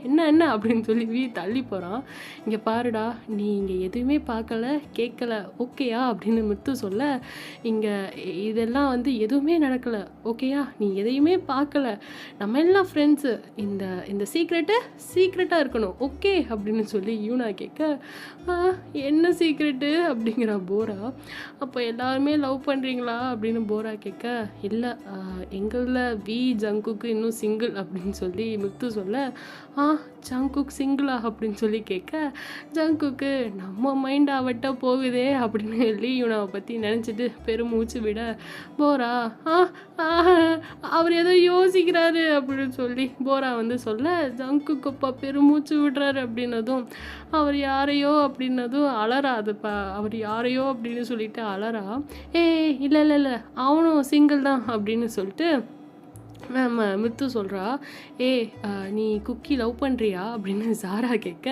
என்ன என்ன அப்படின்னு சொல்லி வீ தள்ளி போகிறான். இங்கே பாருடா, நீ இங்கே எதுவுமே பார்க்கல கேட்கல, ஓகேயா அப்படின்னு முத்து சொல்ல, இங்கே இதெல்லாம் வந்து எதுவுமே நடக்கலை, ஓகேயா, நீ எதையுமே பார்க்கல, நம்ம எல்லாம் ஃப்ரெண்ட்ஸு, இந்த சீக்ரெட்டாக இருக்கணும், ஓகே அப்படின்னு சொல்லி யூனா கேட்க, என்ன சீக்ரெட்டு அப்படிங்கிற போரா. அப்போ எல்லாருமே லவ் பண்ணுறீங்களா அப்படின்னு போரா கேட்க, இல்லை எங்களில் வி ஜங்குக்கு இன்னும் சிங்கிள் அப்படின்னு சொல்லி முத்து சொல்ல, ஜங்குக் சிங்கிளா அப்படின்னு சொல்லி கேட்க, ஜங்குக்கு நம்ம மைண்ட் அவட்ட போகுதே அப்படின்னு லீ யூனாவை பற்றி நினச்சிட்டு பெருமூச்சு விட, போரா அவர் ஏதோ யோசிக்கிறாரு அப்படின்னு சொல்லி போரா வந்து சொல்ல, ஜங்குக்குப்பா பெருமூச்சு விடுறாரு அப்படின்னதும், அவர் யாரையோ அப்படின்னதும் அலறா. அதுப்பா அவர் யாரையோ அப்படின்னு சொல்லிட்டு அலறா. இல்லை அவனும் சிங்கிள் தான் அப்படின்னு சொல்லிட்டு நம்ம முத்து சொல்கிறா. நீ குக்கி லவ் பண்ணுறியா அப்படின்னு சாரா கேட்க,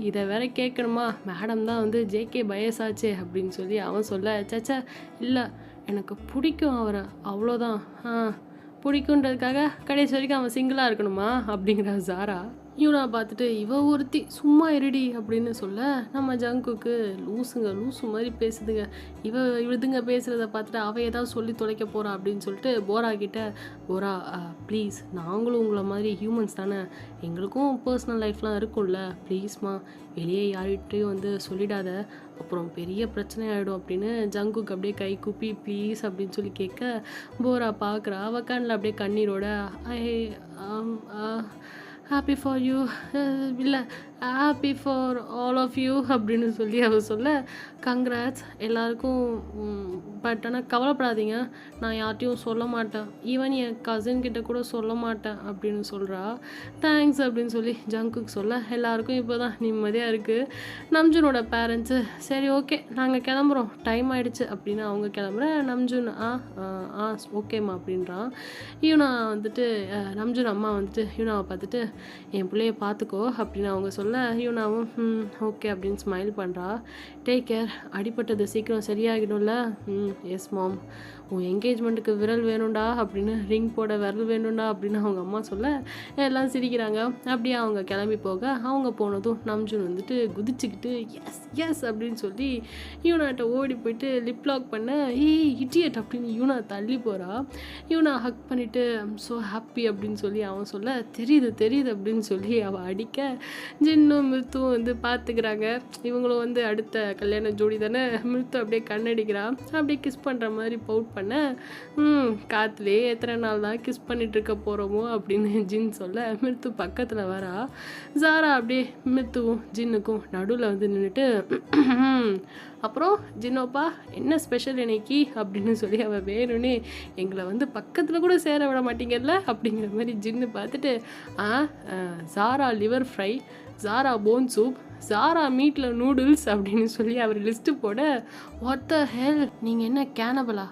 இதை வேற கேட்கணுமா, மேடம் தான் வந்து ஜேகே பயசாச்சே அப்படின்னு சொல்லி அவன் சொல்ல, சச்சா இல்லை எனக்கு பிடிக்கும் அவரை, அவ்வளோதான், பிடிக்குன்றதுக்காக கடைசி வரைக்கும் அவன் சிங்கிளாக இருக்கணுமா அப்படிங்கிற சாரா. யூனா பார்த்துட்டு, இவ ஒருத்தி சும்மா இருடி அப்படின்னு சொல்ல, நம்ம ஜங்குக்கு லூசு மாதிரி பேசுதுங்க, இவதுங்க பேசுகிறத பார்த்துட்டு அவள் ஏதாவது சொல்லி தொலைக்க போகிறா அப்படின்னு சொல்லிட்டு போரா கிட்ட, போரா ப்ளீஸ், நாங்களும் உங்களை மாதிரி ஹியூமன்ஸ் தானே, எங்களுக்கும் பர்சனல் லைஃப்லாம் இருக்கும்ல, ப்ளீஸ்மா வெளியே யார்கிட்டையும் வந்து சொல்லிடாத, அப்புறம் பெரிய பிரச்சனை ஆகிடும் அப்படின்னு ஜங்குக்கு அப்படியே கை கூப்பி ப்ளீஸ் அப்படின்னு சொல்லி கேட்க, போரா பார்க்குறா. அவள் கண்ணில் அப்படியே கண்ணீரோட, ஹாப்பி ஃபார் யூ, இல்லை happy for all of you அப்படின்னு சொல்லி அவள் சொல்ல, கங்க்ராட்ஸ் எல்லாருக்கும், பட் ஆனால் கவலைப்படாதீங்க, நான் யார்ட்டையும் சொல்ல மாட்டேன், ஈவன் என் கசின்கிட்ட கூட சொல்ல மாட்டேன் அப்படின்னு சொல்கிறா. தேங்க்ஸ் அப்படின்னு சொல்லி ஜங்குக்கு சொல்ல, எல்லாருக்கும் இப்போ தான் நிம்மதியாக இருக்குது. நம்ஜுனோட பேரண்ட்ஸு, சரி ஓகே நாங்கள் கிளம்புறோம், டைம் ஆகிடுச்சு அப்படின்னு அவங்க கிளம்புற. நம்ஜுன் ஓகேம்மா அப்படின்றான். யூனா வந்துட்டு, நம்ஜுன் அம்மா வந்துட்டு யூனாவை பார்த்துட்டு, என் பிள்ளைய பார்த்துக்கோ அப்படின்னு அவங்க சொல்ல, யூனாவும் ஓகே அப்படின்னு ஸ்மைல் பண்ணுறா. டேக் கேர், அடிப்பட்டது சீக்கிரம் சரியாகிடும்ல. எஸ் மாம், உன் என்கேஜ்மெண்ட்டுக்கு விரல் வேணும்டா அப்படின்னு, ரிங் போட விரல் வேணும்டா அப்படின்னு அவங்க அம்மா சொல்ல எல்லாம் சிரிக்கிறாங்க. அப்படியே அவங்க கிளம்பி போக, அவங்க போனதும் நம்ஜுன் வந்துட்டு குதிச்சுக்கிட்டு எஸ் எஸ் அப்படின்னு சொல்லி யூனாட்ட ஓடி போயிட்டு லிப் லாக் பண்ண, இடியட் அப்படின்னு யூனா தள்ளி போகிறா. யூனா ஹக் பண்ணிவிட்டு ஐம் ஸோ ஹாப்பி அப்படின்னு சொல்லி அவன் சொல்ல, தெரியுது அப்படின்னு சொல்லி அவள் அடிக்க, ஜின்னும் மிருத்துவும் வந்து பார்த்துக்கிறாங்க. இவங்களும் வந்து அடுத்த கல்யாண ஜோடி தானே. மிருத்து அப்படியே கண்ணடிக்கிறா. அப்படியே கிஸ் பண்ணுற மாதிரி பவுட் பண்ண, காற்றுலேயே எத்தனை நாள் தான் கிஸ் பண்ணிட்டு இருக்க போகிறோமோ அப்படின்னு ஜின் சொல்ல, மிருத்து பக்கத்தில் வரா. ஜாரா அப்படியே மிருத்துவும் ஜின்னுக்கும் நடுவில் வந்து நின்றுட்டு அப்புறம் ஜின்னோப்பா என்ன ஸ்பெஷல் இன்னைக்கு அப்படின்னு சொல்லி அவள் வேணும்னே எங்களை வந்து பக்கத்தில் கூட சேர விட மாட்டீங்கல்ல அப்படிங்கிற மாதிரி ஜின்னு பார்த்துட்டு ஜாரா லிவர் ஃப்ரை, ஜாரா போன் சூப், ஜாரா மீட்டில் நூடுல்ஸ் அப்படின்னு சொல்லி அவர் லிஸ்ட்டு போட, வாட் த ஹெல், நீங்கள் என்ன கேனபலா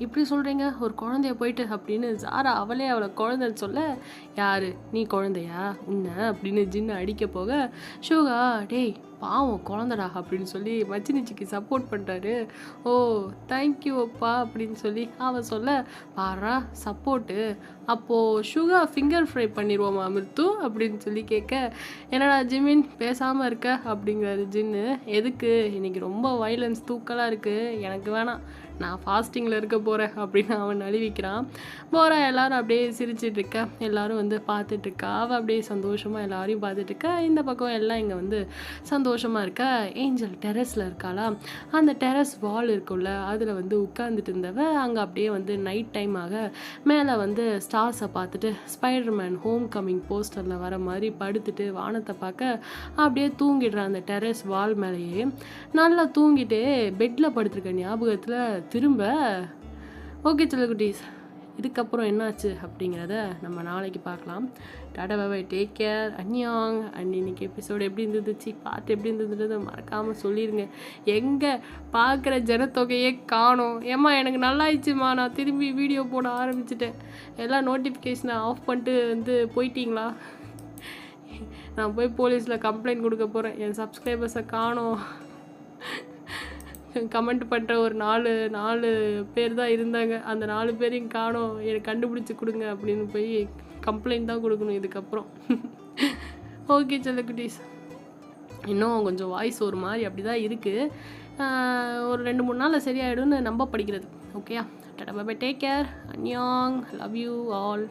இப்படி சொல்கிறீங்க ஒரு குழந்தைய போயிட்டு அப்படின்னு ஜாரா அவளே அவளை குழந்தைன்னு சொல்ல, யார் நீ குழந்தையா உன்னை அப்படின்னு ஜின்னு அடிக்க போக, ஷூகா டேய் பாவம் குழந்தடா அப்படின்னு சொல்லி மச்சினிச்சிக்கு சப்போர்ட் பண்ணுறாரு. ஓ தேங்க்யூ அப்பா அப்படின்னு சொல்லி அவன் சொல்ல, பாரா சப்போர்ட்டு, அப்போது ஷுகா ஃபிங்கர் ஃப்ரை பண்ணிடுவோமா மிருத்து அப்படின்னு சொல்லி கேட்க, என்னடா ஜிமின் பேசாமல் இருக்க அப்படிங்கிறாரு ஜின்னு. எதுக்கு, இன்னைக்கு ரொம்ப வைலன்ஸ் தூக்கலாக இருக்குது, எனக்கு வேணாம், நான் ஃபாஸ்டிங்கில் இருக்க போகிறேன் அப்படின்னு அவன் நழுவிக்கிறான். போகிறா எல்லாரும் அப்படியே சிரிச்சிட்டு இருக்க, எல்லாரும் வந்து பார்த்துட்ருக்கா, அவள் அப்படியே சந்தோஷமாக எல்லாரையும் பார்த்துட்ருக்கா. இந்த பக்கம் எல்லாம் இங்கே வந்து சந்தோஷமாக இருக்கா. ஏஞ்சல் டெரஸில் இருக்காளா, அந்த டெரஸ் வால் இருக்குல்ல அதில் வந்து உட்காந்துட்டு இருந்தவ அங்கே அப்படியே வந்து நைட் டைம் ஆக மேலே வந்து ஸ்டார்ஸை பார்த்துட்டு ஸ்பைடர்மேன் ஹோம் கம்மிங் போஸ்டரில் வர மாதிரி படுத்துட்டு வானத்தை பார்க்க அப்படியே தூங்கிடுறான் அந்த டெரஸ் வால் மேலேயே. நல்லா தூங்கிட்டு பெட்டில் படுத்துருக்க ஞாபகத்தில் திரும்ப ஓகே செல்லக்குட்டீஸ், இதுக்கப்புறம் என்னாச்சு அப்படிங்கிறத நம்ம நாளைக்கு பார்க்கலாம். Tata bye, take care, அன்யாங். And இன்னைக்கு எபிசோடு எப்படி இருந்துச்சு, பாட்டு எப்படி இருந்ததுன்றதை மறக்காமல் சொல்லிடுங்க. எங்கே பார்க்குற ஜனத்தொகையே காணோம். ஏம்மா எனக்கு நல்லா ஆயிடுச்சுமா, நான் திரும்பி வீடியோ போட ஆரம்பிச்சிட்டேன். எல்லாம் நோட்டிஃபிகேஷனை ஆஃப் பண்ணிட்டு வந்து போயிட்டீங்களா? நான் போய் போலீஸில் கம்ப்ளைண்ட் கொடுக்க போகிறேன். என் சப்ஸ்கிரைபர்ஸை காணோம், கமெண்ட் பண்ணுற ஒரு 4 பேர் தான் இருந்தாங்க, அந்த 4 பேரையும் காணோம், எனக்கு கண்டுபிடிச்சி கொடுங்க அப்படின்னு போய் கம்ப்ளைண்ட் தான் கொடுக்கணும் இதுக்கப்புறம். ஓகே செல்லக்குட்டீஸ், இன்னும் கொஞ்சம் வாய்ஸ் ஒரு மாதிரி அப்படி தான் இருக்குது. ஒரு 2-3 நாளில் சரியாயிடும்னு நம்ப படிக்கிறது. ஓகேயா, டாடா பாய், டேக் கேர், அன்யாங், லவ் யூ ஆல்.